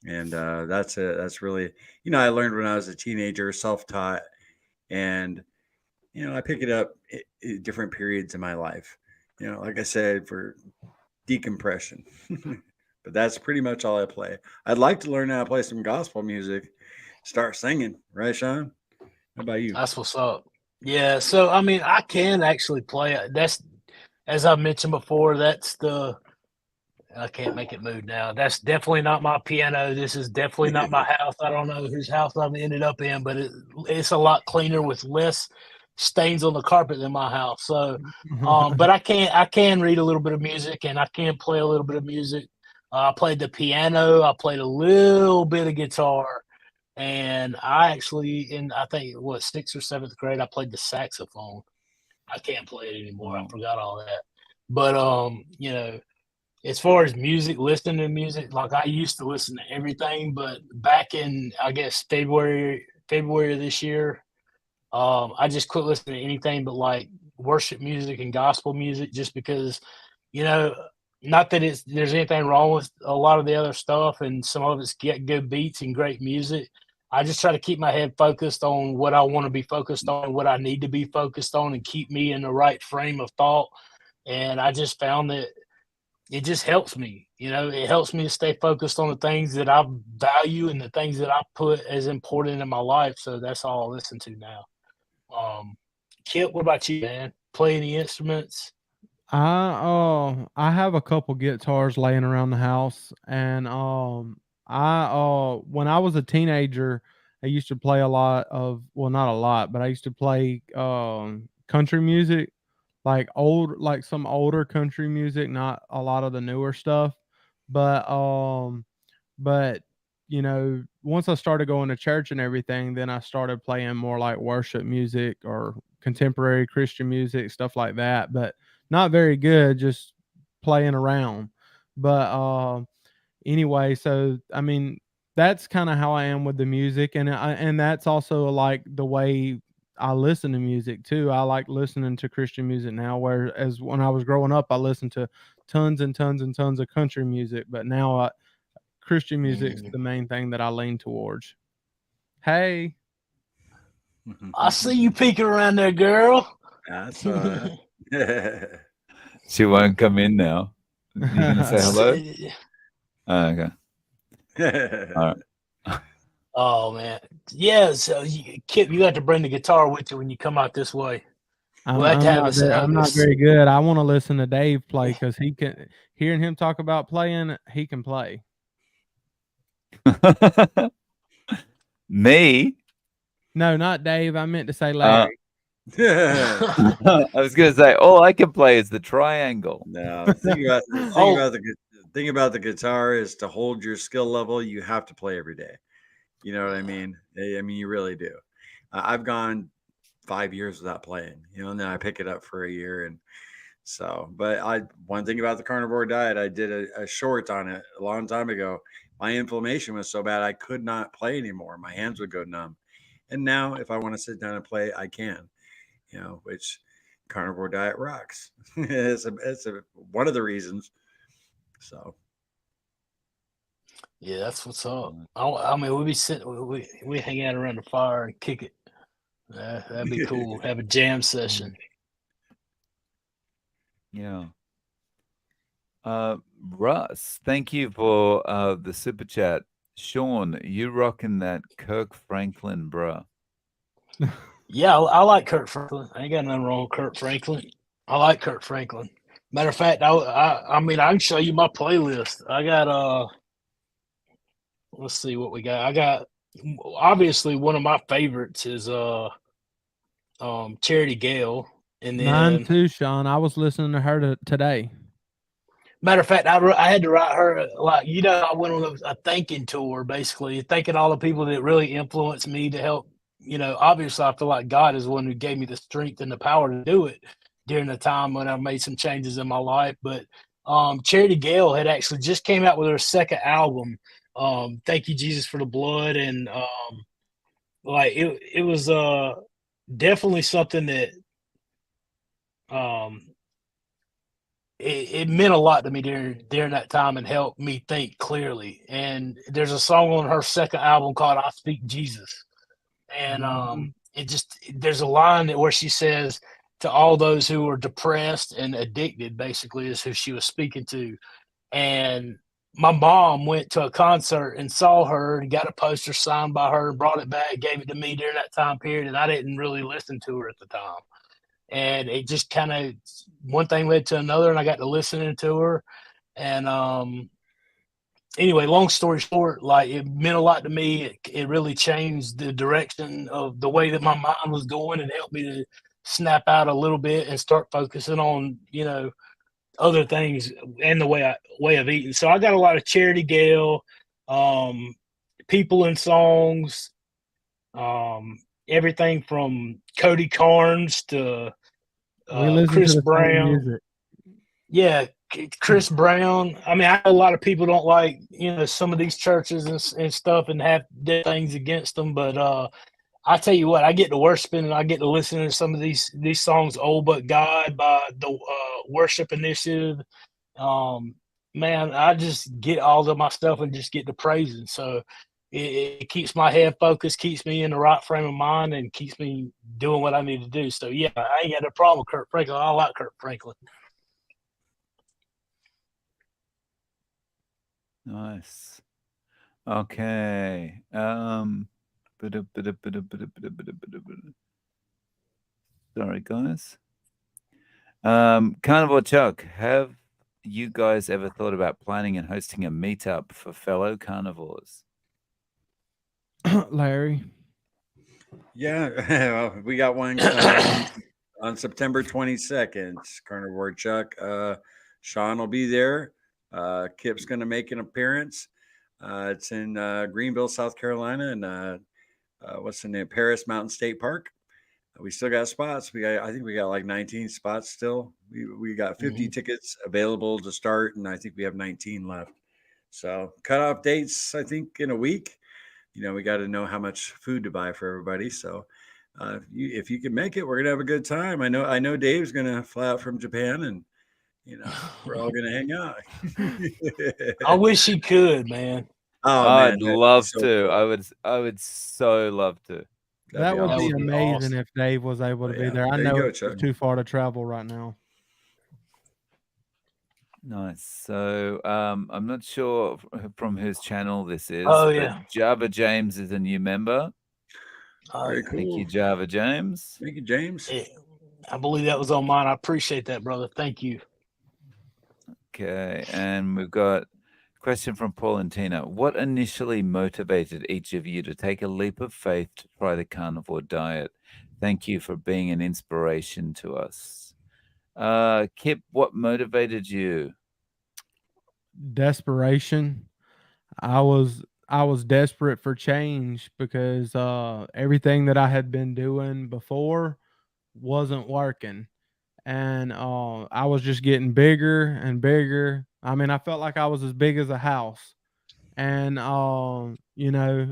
and that's it. That's really, I learned when I was a teenager, self-taught, and I pick it up at different periods in my life. Like I said, for decompression. But that's pretty much all I play. I'd like to learn how to play some gospel music, start singing, right, Sean? How about you? That's what's up. Yeah, so I mean, I can actually play. That's as I mentioned before. That's the I can't make it move now. That's definitely not my piano. This is definitely not my house. I don't know whose house I've ended up in, but it's a lot cleaner with less stains on the carpet than my house. So, but I can read a little bit of music and I can play a little bit of music. I played the piano. I played a little bit of guitar, and I actually in I think what 6th or 7th grade I played the saxophone. I can't play it anymore. I forgot all that. But as far as music, listening to music, like I used to listen to everything, but back in I guess February of this year, I just quit listening to anything but like worship music and gospel music, just because, you know, not that there's anything wrong with a lot of the other stuff, and some of it's get good beats and great music. I just try to keep my head focused on what I want to be focused on, what I need to be focused on, and keep me in the right frame of thought. And I just found that it just helps me. It helps me to stay focused on the things that I value and the things that I put as important in my life. So that's all I listen to now. Kip, what about you, man? Play any instruments? I have a couple guitars laying around the house, and I when I was a teenager, I used to play a lot of, well, not a lot, but I used to play country music, like some older country music, not a lot of the newer stuff. But but once I started going to church and everything, then I started playing more like worship music or contemporary Christian music, stuff like that. But not very good, just playing around. But anyway, so I mean, that's kind of how I am with the music, and that's also like the way I listen to music too. I like listening to Christian music now, whereas when I was growing up, I listened to tons and tons and tons of country music. But now Christian music's the main thing that I lean towards. Hey, I see you peeking around there, girl. That's all right. She won't come in now. You gonna say hello? Oh, okay. All right. Oh man, yeah. So Kip, you got to bring the guitar with you when you come out this way. We'll have to have us. I'm not very good. I want to listen to Dave play because he can. Hearing him talk about playing, he can play. Me? No, not Dave. I meant to say Larry. I was gonna say all I can play is the triangle. No, the thing about the guitar is to hold your skill level, you have to play every day. You know what I mean? I mean, you really do. I've gone 5 years without playing, and then I pick it up for a year. And so, but one thing about the carnivore diet, I did a short on it a long time ago. My inflammation was so bad I could not play anymore. My hands would go numb. And now if I want to sit down and play, I can, which carnivore diet rocks. it's one of the reasons. So. Yeah, that's what's up. I mean, we'll be sitting, we hang out around the fire and kick it. That'd be cool. Have a jam session. Yeah. Russ, thank you for the super chat. Sean, you rocking that Kirk Franklin, bruh. Yeah, I like Kurt Franklin. I ain't got nothing wrong with Kurt Franklin. I like Kurt Franklin. Matter of fact, I mean, I can show you my playlist. I got let's see what we got. I got, obviously one of my favorites is Charity Gale, and then Mine too, Sean. I was listening to her today. Matter of fact, I had to write her, like, I went on a thinking tour, basically thanking all the people that really influenced me to help obviously I feel like God is the one who gave me the strength and the power to do it during the time when I made some changes in my life. But Charity Gale had actually just came out with her second album, Thank You Jesus for the Blood, and like it was definitely something that um it meant a lot to me during that time and helped me think clearly. And there's a song on her second album called I Speak Jesus. And it just there's a line where she says to all those who are depressed and addicted, basically is who she was speaking to. And my mom went to a concert and saw her and got a poster signed by her and brought it back, gave it to me during that time period. And I didn't really listen to her at the time. And it just kind of one thing led to another, and I got to listening to her. And anyway, long story short, like it meant a lot to me. It really changed the direction of the way that my mind was going and helped me to snap out a little bit and start focusing on, other things and the way of eating. So I got a lot of Charity Gale, people and songs, everything from Cody Carnes to We listen to Chris the same Brown. music. Yeah, Chris Brown. I mean, I know a lot of people don't like, some of these churches and stuff and have things against them, but I tell you what, I get to worshiping and I get to listening to some of these songs, "Old But God" by the Worship Initiative. Um, man, I just get all of my stuff and just get to praising. So it keeps my head focused, keeps me in the right frame of mind, and keeps me doing what I need to do. So yeah, I ain't got a problem with Kurt Franklin. I like Kurt Franklin. Nice. Okay. Sorry, guys. Carnivore Chuck, have you guys ever thought about planning and hosting a meetup for fellow carnivores? Larry. Yeah, we got one on September 22nd. Carnivore Chuck. Sean will be there. Kip's going to make an appearance. It's in Greenville, South Carolina, and what's the name? Paris Mountain State Park. We still got spots. I think we got like 19 spots still. We got 50 tickets available to start, and I think we have 19 left. So cutoff dates, I think, in a week. We got to know how much food to buy for everybody. So if you can make it, we're gonna have a good time. I know Dave's gonna fly out from Japan, and we're all gonna hang out. I wish he could, man. Oh man, I'd that'd be love so to. cool. I would so love to. That would be awesome. amazing awesome. if Dave was able to But be yeah, there. I there you know go, it's Chuck. too far to travel right now. Nice. So I'm not sure from whose channel this is, Oh but yeah. Java James is a new member. Very Thank you, cool. Java James. Thank you, James. Yeah. I believe that was on mine. I appreciate that, brother. Thank you. Okay, and we've got a question from Paul and Tina. What initially motivated each of you to take a leap of faith to try the carnivore diet? Thank you for being an inspiration to us. Kip, what motivated you? Desperation. I was desperate for change because everything that I had been doing before wasn't working. And I was just getting bigger and bigger. I mean, I felt like I was as big as a house. And I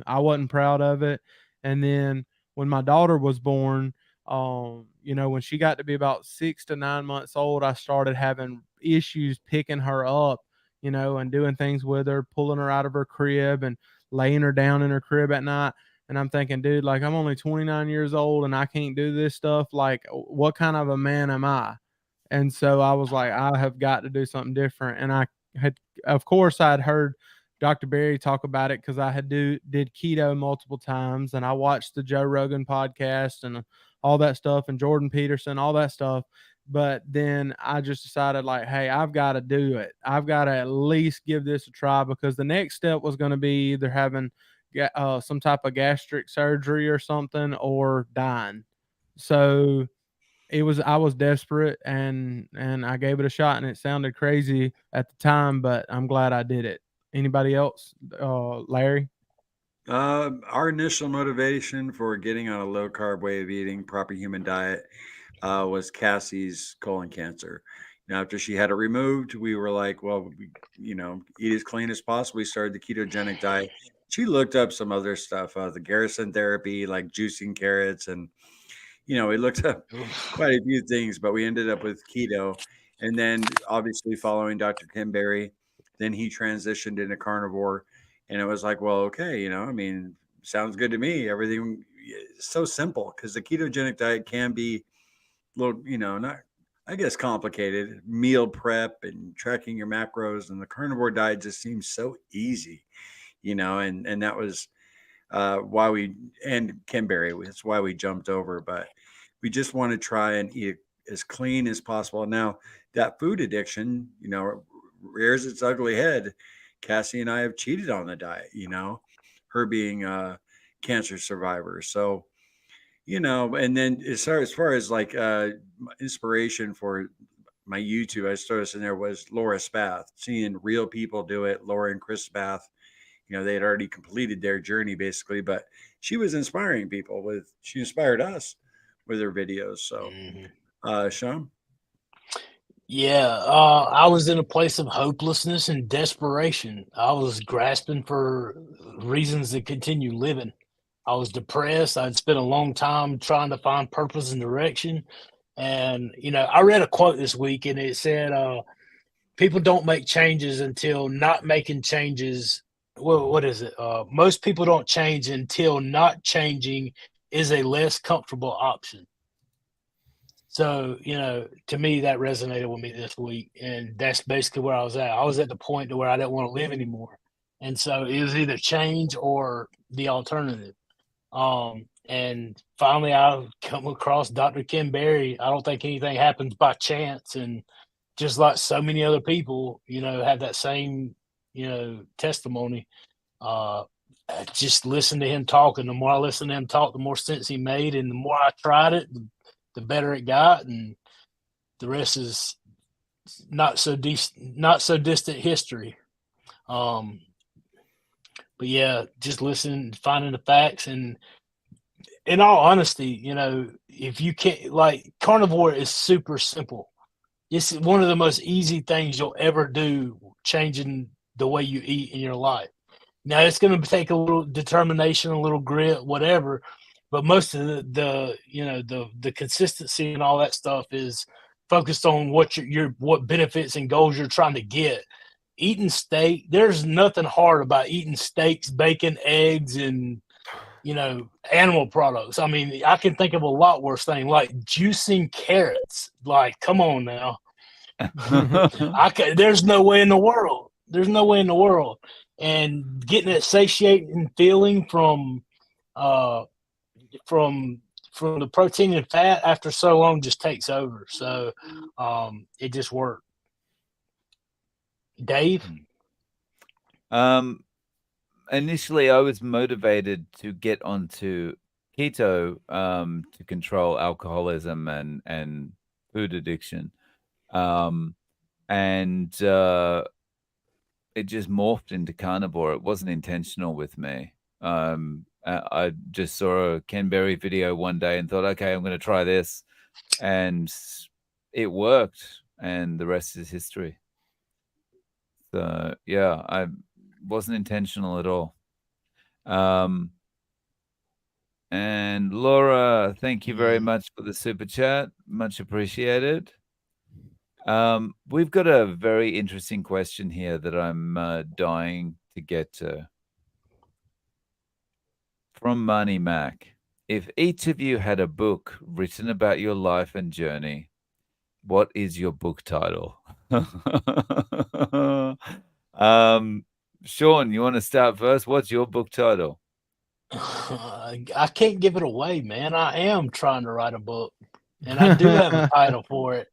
wasn't proud of it. And then when my daughter was born, when she got to be about 6 to 9 months old, I started having issues picking her up, and doing things with her, pulling her out of her crib and laying her down in her crib at night. And I'm thinking, dude, like, I'm only 29 years old and I can't do this stuff. Like, what kind of a man am I? And so I was like, I have got to do something different. And I had, of course, I'd heard Dr. Berry talk about it because I did keto multiple times, and I watched the Joe Rogan podcast and all that stuff, and Jordan Peterson, all that stuff. But then I just decided, like, hey, I've got to do it. I've got to at least give this a try, because the next step was going to be either having some type of gastric surgery or something, or dying. So I was desperate, and I gave it a shot, and it sounded crazy at the time, but I'm glad I did it. Anybody else? Larry? Our initial motivation for getting on a low carb way of eating, proper human diet, was Cassie's colon cancer. Now, after she had it removed, we were like, well, eat as clean as possible. We started the ketogenic diet. She looked up some other stuff, the Garrison therapy, like juicing carrots, and we looked up quite a few things, but we ended up with keto. And then obviously following Dr. Tim Berry, then he transitioned into carnivore. And it was like, well, okay, I mean, sounds good to me. Everything is so simple because the ketogenic diet can be a little, not, I guess, complicated. Meal prep and tracking your macros, and the carnivore diet just seems so easy, and that was why we, and Kimberry, that's why we jumped over. But we just want to try and eat as clean as possible. Now, that food addiction, rears its ugly head. Cassie and I have cheated on the diet, her being a cancer survivor. So, and then as far as like inspiration for my YouTube, I started in there was Laura Spath, seeing real people do it. Laura and Chris Spath, they had already completed their journey basically, but she was inspiring people she inspired us with her videos. So, Sean. Yeah, I was in a place of hopelessness and desperation. I was grasping for reasons to continue living. I was depressed. I'd spent a long time trying to find purpose and direction. And, I read a quote this week and it said, people don't make changes until not making changes. Well, what is it? Most people don't change until not changing is a less comfortable option. So, to me, that resonated with me this week. And that's basically where I was at. I was at the point to where I didn't want to live anymore. And so it was either change or the alternative. And finally, I've come across Dr. Kim Berry. I don't think anything happens by chance. And just like so many other people, have that same, testimony. I just listen to him talk. And the more I listen to him talk, the more sense he made. And the more I tried it, the better it got, and the rest is not so distant history. But yeah, just listening, finding the facts, and in all honesty, if you can't, like, carnivore is super simple. It's one of the most easy things you'll ever do, changing the way you eat in your life. Now it's going to take a little determination, a little grit, whatever, but most of the consistency and all that stuff is focused on what what benefits and goals you're trying to get. Eating steak, there's nothing hard about eating steaks, bacon, eggs, and animal products. I mean, I can think of a lot worse thing, like juicing carrots. Like, come on now. There's no way in the world. There's no way in the world. And getting that satiating feeling from the protein and fat after so long just takes over. So it just worked. Dave? Initially, I was motivated to get onto keto to control alcoholism and food addiction. And it just morphed into carnivore. It wasn't intentional with me. I just saw a Ken Berry video one day and thought, okay, I'm going to try this. And it worked. And the rest is history. So, yeah, I wasn't intentional at all. And Laura, thank you very much for the super chat. Much appreciated. We've got a very interesting question here that I'm dying to get to. From Money Mac. If each of you had a book written about your life and journey, what is your book title? Sean, you want to start first? What's your book title? I can't give it away, man. I am trying to write a book, and I do have a title for it,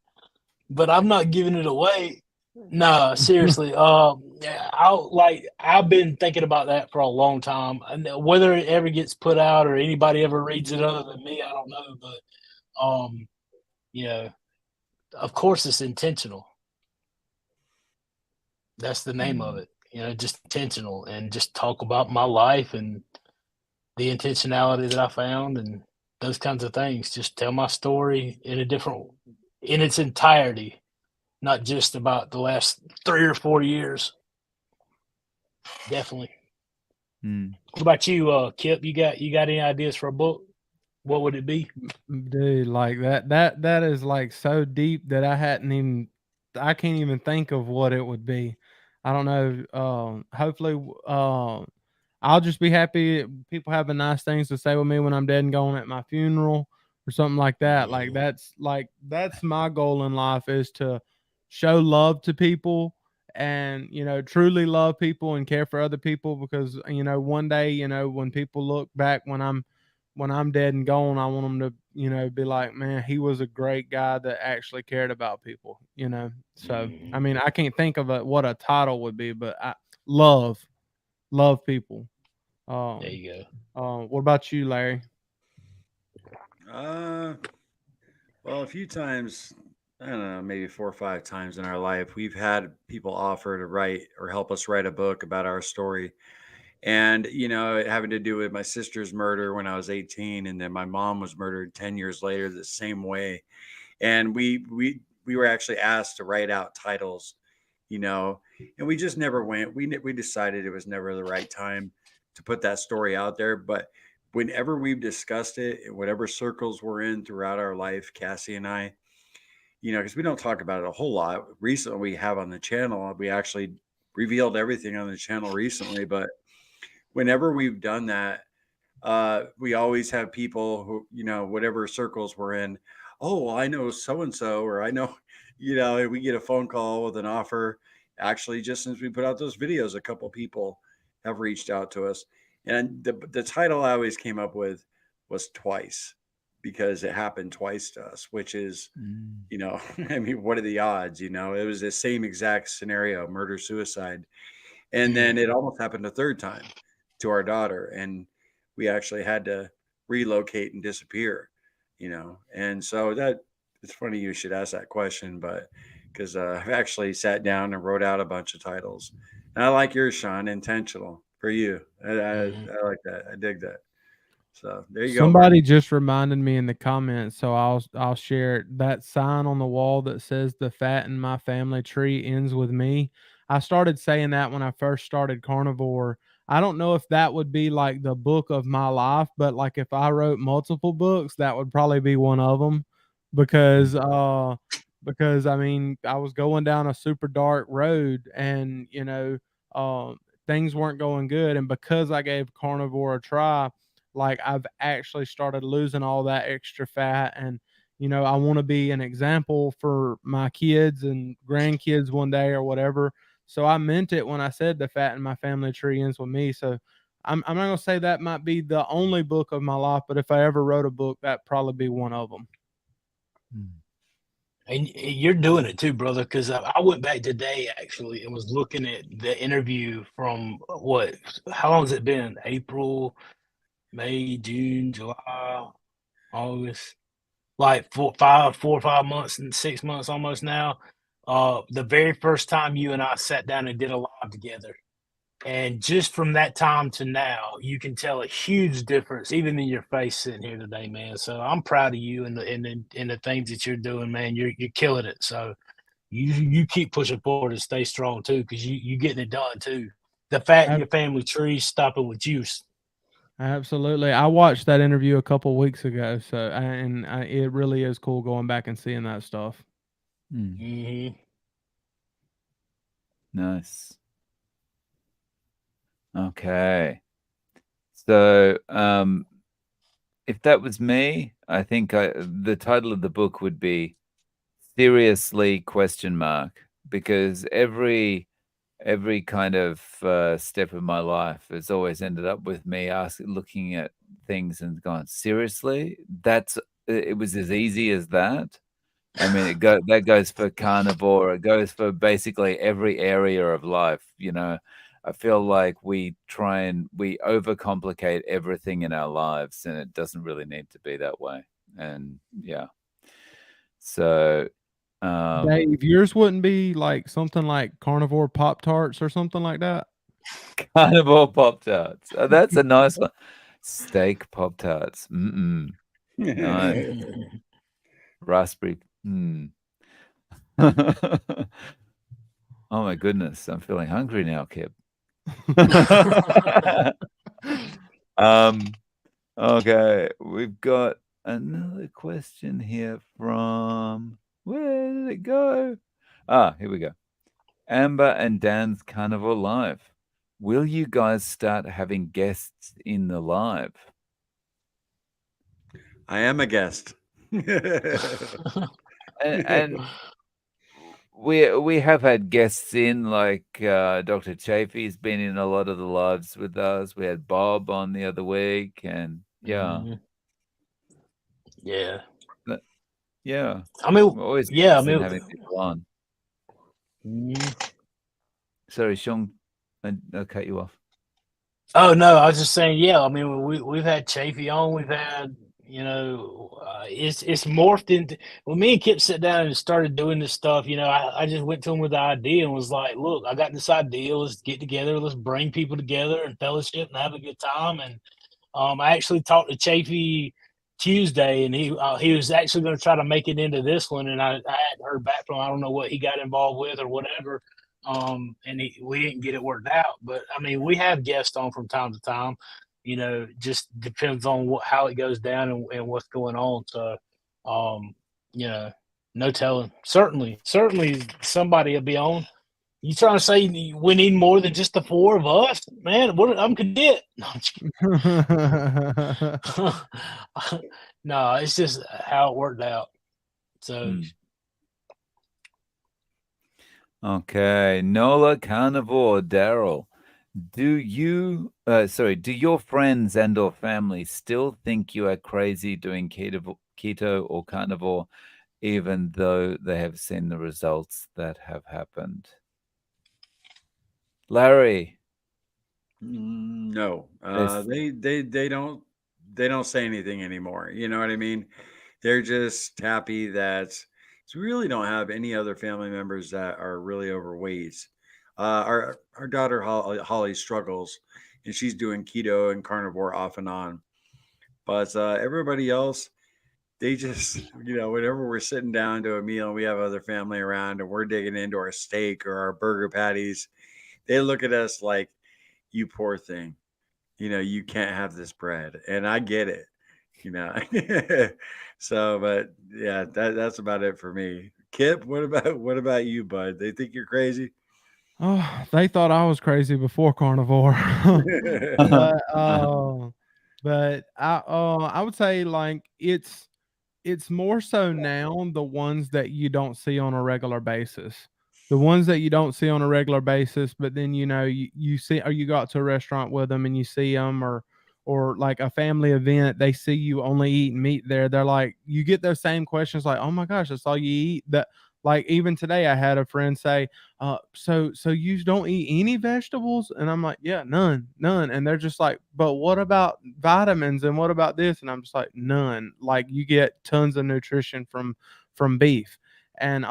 but I'm not giving it away. No, seriously. I've been thinking about that for a long time, and whether it ever gets put out or anybody ever reads it other than me, I don't know. But of course, it's intentional. That's the name of it. just intentional and just talk about my life and the intentionality that I found and those kinds of things. Just tell my story in its entirety, not just about the last 3 or 4 years. Definitely. What about you, Kip? You got any ideas for a book? What would it be? Dude, like that is like so deep that I can't even think of what it would be. I don't know. Hopefully, I'll just be happy people having nice things to say with me when I'm dead and gone at my funeral or something like that. That's my goal in life, is to show love to people and truly love people and care for other people, because one day, when people look back when I'm dead and gone, I want them to, be like, man, he was a great guy that actually cared about people, So, I mean, I can't think of what a title would be, but love, love people. There Um, you go. what about you, Larry? Well, a few times, I don't know, maybe 4 or 5 times in our life, we've had people offer to write or help us write a book about our story. And, it having to do with my sister's murder when I was 18, and then my mom was murdered 10 years later the same way. And we were actually asked to write out titles, you know, and we just never went. We decided it was never the right time to put that story out there. But whenever we've discussed it in whatever circles we're in throughout our life, Cassie and I, because we don't talk about it a whole lot. Recently, we have on the channel, we actually revealed everything on the channel recently. But whenever we've done that, we always have people who, whatever circles we're in. Oh, well, I know so and so, or I know, we get a phone call with an offer. Actually, just since we put out those videos, a couple people have reached out to us. And the title I always came up with was Twice, because it happened twice to us, which is, I mean, what are the odds? It was the same exact scenario, murder, suicide. And then it almost happened a third time to our daughter. And we actually had to relocate and disappear, And so that it's funny you should ask that question, but because I've actually sat down and wrote out a bunch of titles. And I like yours, Sean, intentional for you. I like that. I dig that. So there you go, Somebody buddy. just reminded me in the comments, so I'll share it. That sign on the wall that says "The fat in my family tree ends with me." I started saying that when I first started Carnivore. I don't know if that would be like the book of my life, but like if I wrote multiple books, that would probably be one of them, because I mean, I was going down a super dark road, and things weren't going good, and because I gave Carnivore a try, like I've actually started losing all that extra fat. And I want to be an example for my kids and grandkids one day or whatever. So I meant it when I said the fat in my family tree ends with me. So I'm not gonna say that might be the only book of my life, but if I ever wrote a book, that'd probably be one of them. And you're doing it too, brother, because I went back today actually and was looking at the interview from how long has it been? April, May, June, July, August, like 4 or 5 months and 6 months almost now. The very first time you and I sat down and did a live together. And just from that time to now, you can tell a huge difference, even in your face sitting here today, man. So I'm proud of you and the things that you're doing, man. You're killing it. So you keep pushing forward and stay strong too, because you getting it done too. The fat in your family tree stopping with juice. Absolutely. I watched that interview a couple weeks ago, so it really is cool going back and seeing that stuff. Nice. Okay. So, if that was me, I think the title of the book would be "Seriously?" because every kind of step of my life has always ended up with me looking at things and going, seriously? It was as easy as that. I mean, that goes for Carnivore. It goes for basically every area of life. I feel like we overcomplicate everything in our lives, and it doesn't really need to be that way. And yeah, so Dave, yours wouldn't be like something like Carnivore Pop Tarts or something like that? Carnivore Pop Tarts. Oh, that's a nice one. Steak Pop Tarts. Nice. Raspberry. Oh my goodness, I'm feeling hungry now, Kip. Okay, we've got another question here from where did it go? Here we go. Amber and Dan's Carnivore Live. Will you guys start having guests in the live? I am a guest. And we have had guests in, like Dr. Chafee's been in a lot of the lives with us. We had Bob on the other week, and yeah, Yeah. yeah. I mean, We're always yeah. I interested in mean, having people on. mm. Sorry, Sean, I cut you off. Oh no, I was just saying. Yeah, I mean, we've had Chafee on. We've had, it's morphed into. When me and Kip sat down and started doing this stuff, I just went to him with the idea and was like, "Look, I got this idea. Let's get together. Let's bring people together and fellowship and have a good time." And I actually talked to Chafee Tuesday, and he was actually going to try to make it into this one, and I hadn't heard back from him. I don't know what he got involved with or whatever. And we didn't get it worked out. But I mean, we have guests on from time to time. Just depends on how it goes down and what's going on. So, no telling. Certainly, somebody will be on. You trying to say we need more than just the four of us, man? I'm content. No, I'm just kidding. No, it's just how it worked out. So. Okay, Nola Carnivore, Daryl. Do your friends and or family still think you are crazy doing keto or carnivore, even though they have seen the results that have happened? Larry. No, they don't say anything anymore. You know what I mean? They're just happy that we really don't have any other family members that are really overweight. Our daughter Holly struggles, and she's doing keto and carnivore off and on. But everybody else, they just whenever we're sitting down to a meal and we have other family around and we're digging into our steak or our burger patties, they look at us like, "You poor thing, you can't have this bread," and I get it, you know. So, but yeah, that's about it for me. Kip, what about you, bud? They think you're crazy. Oh, they thought I was crazy before Carnivore. but I would say like it's more so now the ones that you don't see on a regular basis. The ones that you don't see on a regular basis, but then you see, or you go out to a restaurant with them and you see them, or like a family event, they see you only eating meat there. They're like, you get those same questions like, "Oh my gosh, that's all you eat." That like even today, I had a friend say, so you don't eat any vegetables?" And I'm like, "Yeah, none, none." And they're just like, "But what about vitamins and what about this?" And I'm just like, "None. Like you get tons of nutrition from beef." And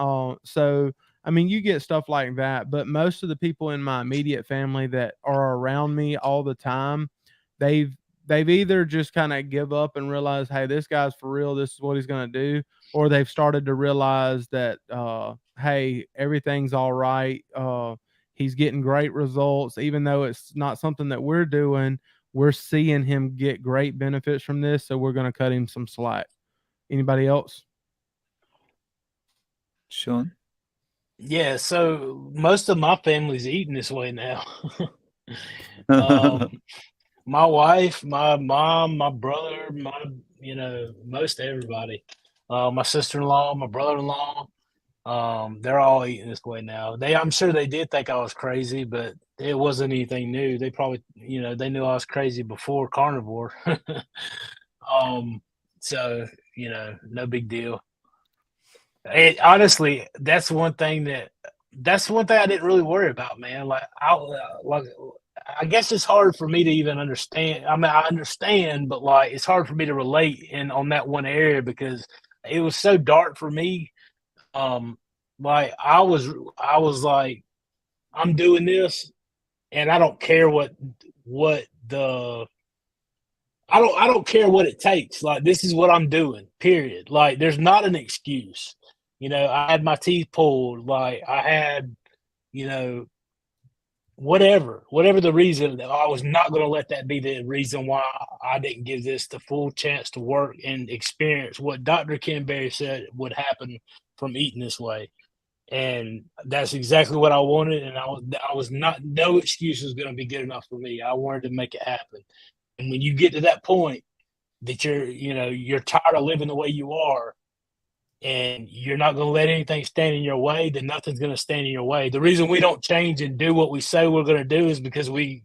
so I mean, you get stuff like that, but most of the people in my immediate family that are around me all the time, they've they've either just kind of give up and realize, hey, this guy's for real, this is what he's going to do, or they've started to realize that hey, everything's all right. He's getting great results, even though it's not something that we're doing. We're seeing him get great benefits from this, so we're going to cut him some slack. Anybody else? Sean? Yeah, so most of my family's eating this way now. My wife, my mom, my brother, most everybody. My sister-in-law, my brother-in-law, they're all eating this way now. I'm sure they did think I was crazy, but it wasn't anything new. They probably, they knew I was crazy before carnivore. So, no big deal. Honestly, that's one thing I didn't really worry about, man. I guess it's hard for me to even understand. I mean, I understand, but like it's hard for me to relate in on that one area because it was so dark for me Like I was like, I'm doing this, and I don't care what the I don't care what it takes. Like this is what I'm doing. Period. Like there's not an excuse. You know, I had my teeth pulled. Like I had, you know, whatever the reason. I was not going to let that be the reason why I didn't give this the full chance to work and experience what Dr. Ken Berry said would happen from eating this way. And that's exactly what I wanted. And I was not, no excuse was going to be good enough for me. I wanted to make it happen. And when you get to that point that you're tired of living the way you are, and you're not going to let anything stand in your way, then nothing's going to stand in your way. The reason we don't change and do what we say we're going to do is because we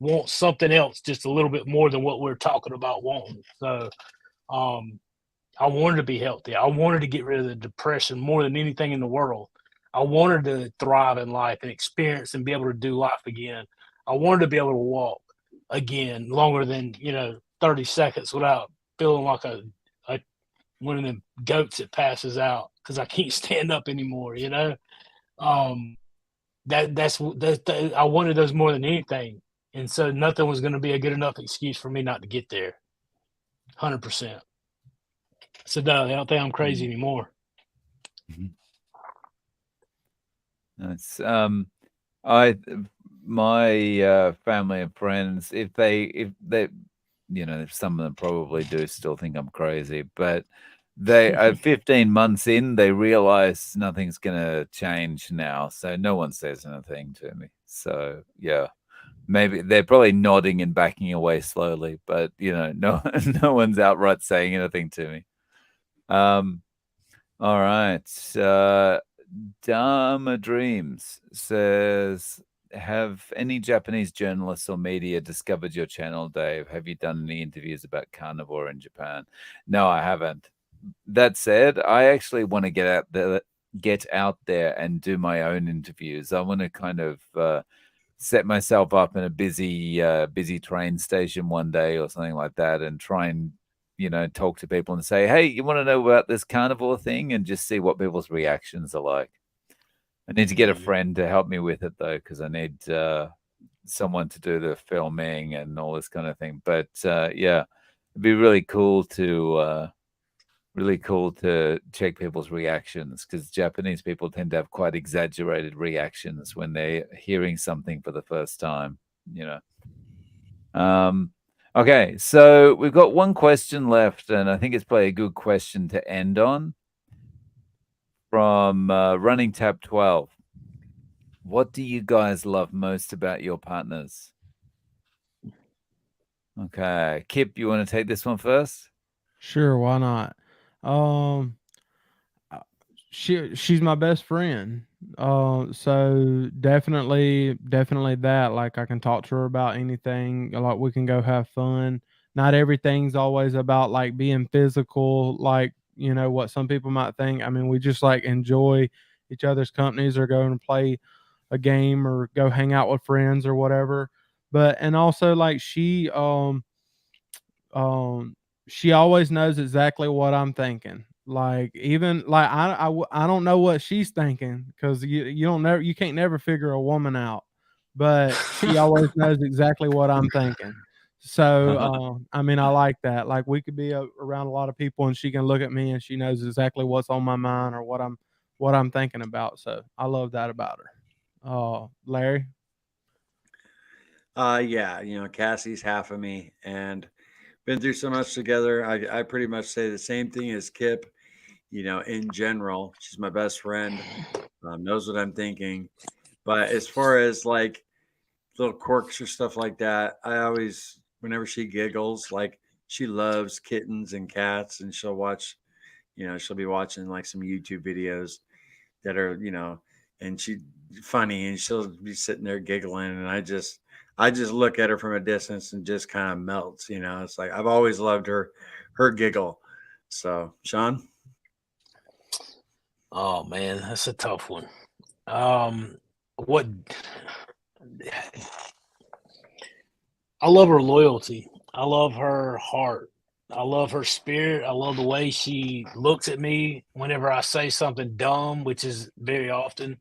want something else just a little bit more than what we're talking about wanting. So, I wanted to be healthy. I wanted to get rid of the depression more than anything in the world. I wanted to thrive in life and experience and be able to do life again. I wanted to be able to walk again longer than 30 seconds without feeling like a one of them goats that passes out because I can't stand up anymore. Um, I wanted those more than anything, and so nothing was going to be a good enough excuse for me not to get there. 100%. So no, they don't think I'm crazy anymore. That's I my family and friends, if they some of them probably do still think I'm crazy, but they 15 months in, they realize nothing's gonna change now, so no one says anything to me. So yeah, maybe they're probably nodding and backing away slowly, but no no one's outright saying anything to me. All right. Dharma Dreams says, have any Japanese journalists or media discovered your channel, Dave? Have you done any interviews about carnivore in Japan? No, I haven't. That said, I actually want to get out there and do my own interviews. I want to kind of set myself up in a busy train station one day or something like that and try and talk to people and say, hey, you want to know about this carnivore thing, and just see what people's reactions are like. I need to get a friend to help me with it though, because I need someone to do the filming and all this kind of thing. But yeah, it'd be really cool to check people's reactions, because Japanese people tend to have quite exaggerated reactions when they're hearing something for the first time. Okay, so we've got one question left, and I think it's probably a good question to end on. From Running Tab 12. What do you guys love most about your partners? Okay, Kip, you want to take this one first? Sure, why not? She's my best friend. So definitely that. Like I can talk to her about anything. Like we can go have fun. Not everything's always about like being physical, like what some people might think. I mean, we just like enjoy each other's companies or go and play a game or go hang out with friends or whatever. But and also like um she always knows exactly what I'm thinking. Like even like I don't know what she's thinking, because you can't never figure a woman out, but she always knows exactly what I'm thinking. So I mean, I like that. Like we could be around a lot of people and she can look at me and she knows exactly what's on my mind or what I'm thinking about. So I love that about her. Larry. Yeah, Cassie's half of me, and been through so much together. I pretty much say the same thing as Kip. In general, she's my best friend. Knows what I'm thinking. But as far as like little quirks or stuff like that, I always, whenever she giggles, like she loves kittens and cats, and she'll be watching like some YouTube videos that are, and she funny, and she'll be sitting there giggling, and I just look at her from a distance and just kind of melts. It's like I've always loved her giggle. So, Sean. Oh man, that's a tough one. What I love her loyalty. I love her heart. I love her spirit. I love the way she looks at me whenever I say something dumb, which is very often.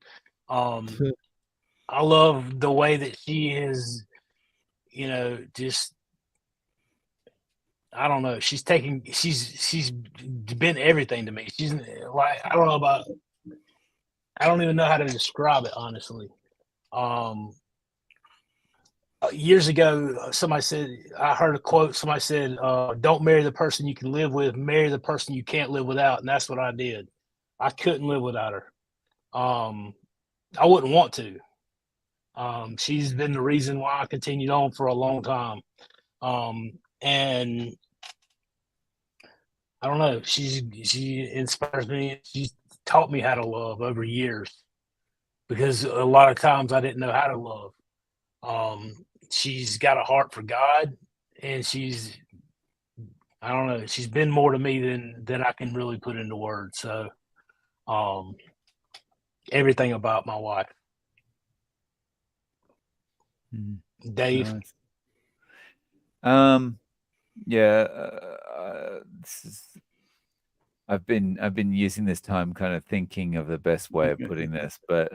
I love the way that she is, just I don't know. She's been everything to me. She's like I don't even know how to describe it honestly. Years ago, somebody said I heard a quote. Somebody said, "Don't marry the person you can live with. Marry the person you can't live without." And that's what I did. I couldn't live without her. I wouldn't want to. She's been the reason why I continued on for a long time. And I don't know. She inspires me. She's taught me how to love over years because a lot of times I didn't know how to love. She's got a heart for God, and I don't know. She's been more to me than I can really put into words. So, everything about my wife, Dave. Nice. Yeah, I've been using this time kind of thinking of the best way of putting this, but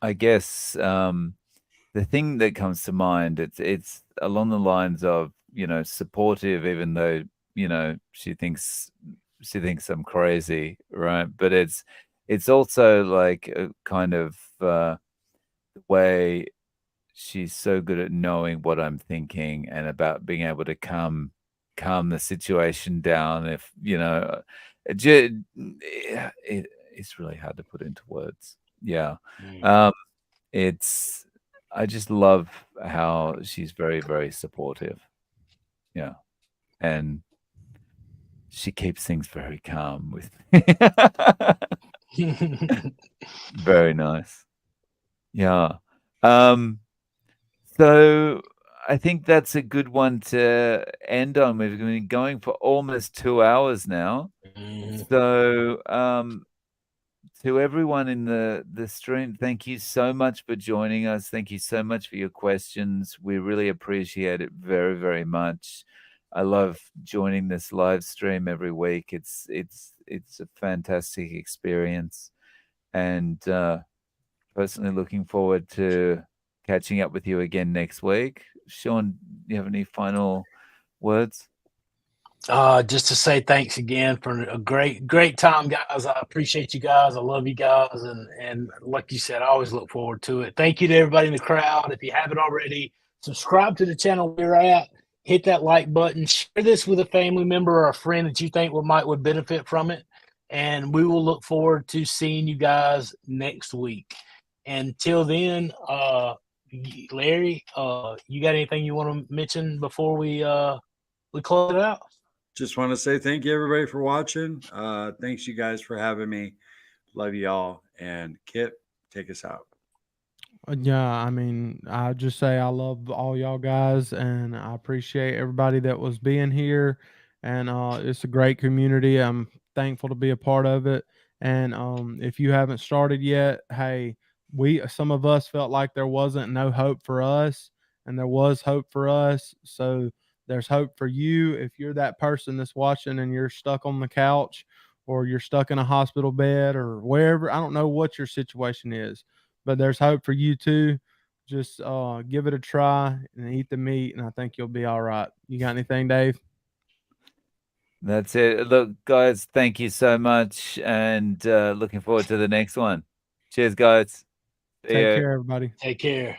I guess the thing that comes to mind, it's along the lines of, supportive, even though, she thinks I'm crazy, right? But it's also like a kind of the way she's so good at knowing what I'm thinking and about being able to calm the situation down. If it's really hard to put into words. Yeah. It's I just love how she's very, very supportive. Yeah. And she keeps things very calm with very nice. Yeah. So I think that's a good one to end on. We've been going for almost 2 hours now. So, to everyone in the stream, thank you so much for joining us. Thank you so much for your questions. We really appreciate it very, very much. I love joining this live stream every week. It's a fantastic experience, and personally looking forward to catching up with you again next week. Sean, do you have any final words? Just to say thanks again for a great time, guys. I appreciate you guys. I love you guys, and like you said, I always look forward to it. Thank you to everybody in the crowd. If you haven't already, subscribe to the channel we're at. Hit that like button. Share this with a family member or a friend that you think would benefit from it. And we will look forward to seeing you guys next week. Until then, Larry, you got anything you want to mention before we close it out? Just want to say thank you, everybody, for watching. Thanks, you guys, for having me. Love you all. And Kit, take us out. Yeah, I mean, I just say I love all y'all guys, and I appreciate everybody that was being here. And it's a great community. I'm thankful to be a part of it. And if you haven't started yet, hey, some of us felt like there wasn't no hope for us, and there was hope for us. So there's hope for you if you're that person that's watching and you're stuck on the couch, or you're stuck in a hospital bed, or wherever. I don't know what your situation is, but there's hope for you too. Just give it a try and eat the meat, and I think you'll be all right. You got anything, Dave? That's it. Look, guys, thank you so much, and looking forward to the next one. Cheers, guys. See Take ya. care, everybody. Take care.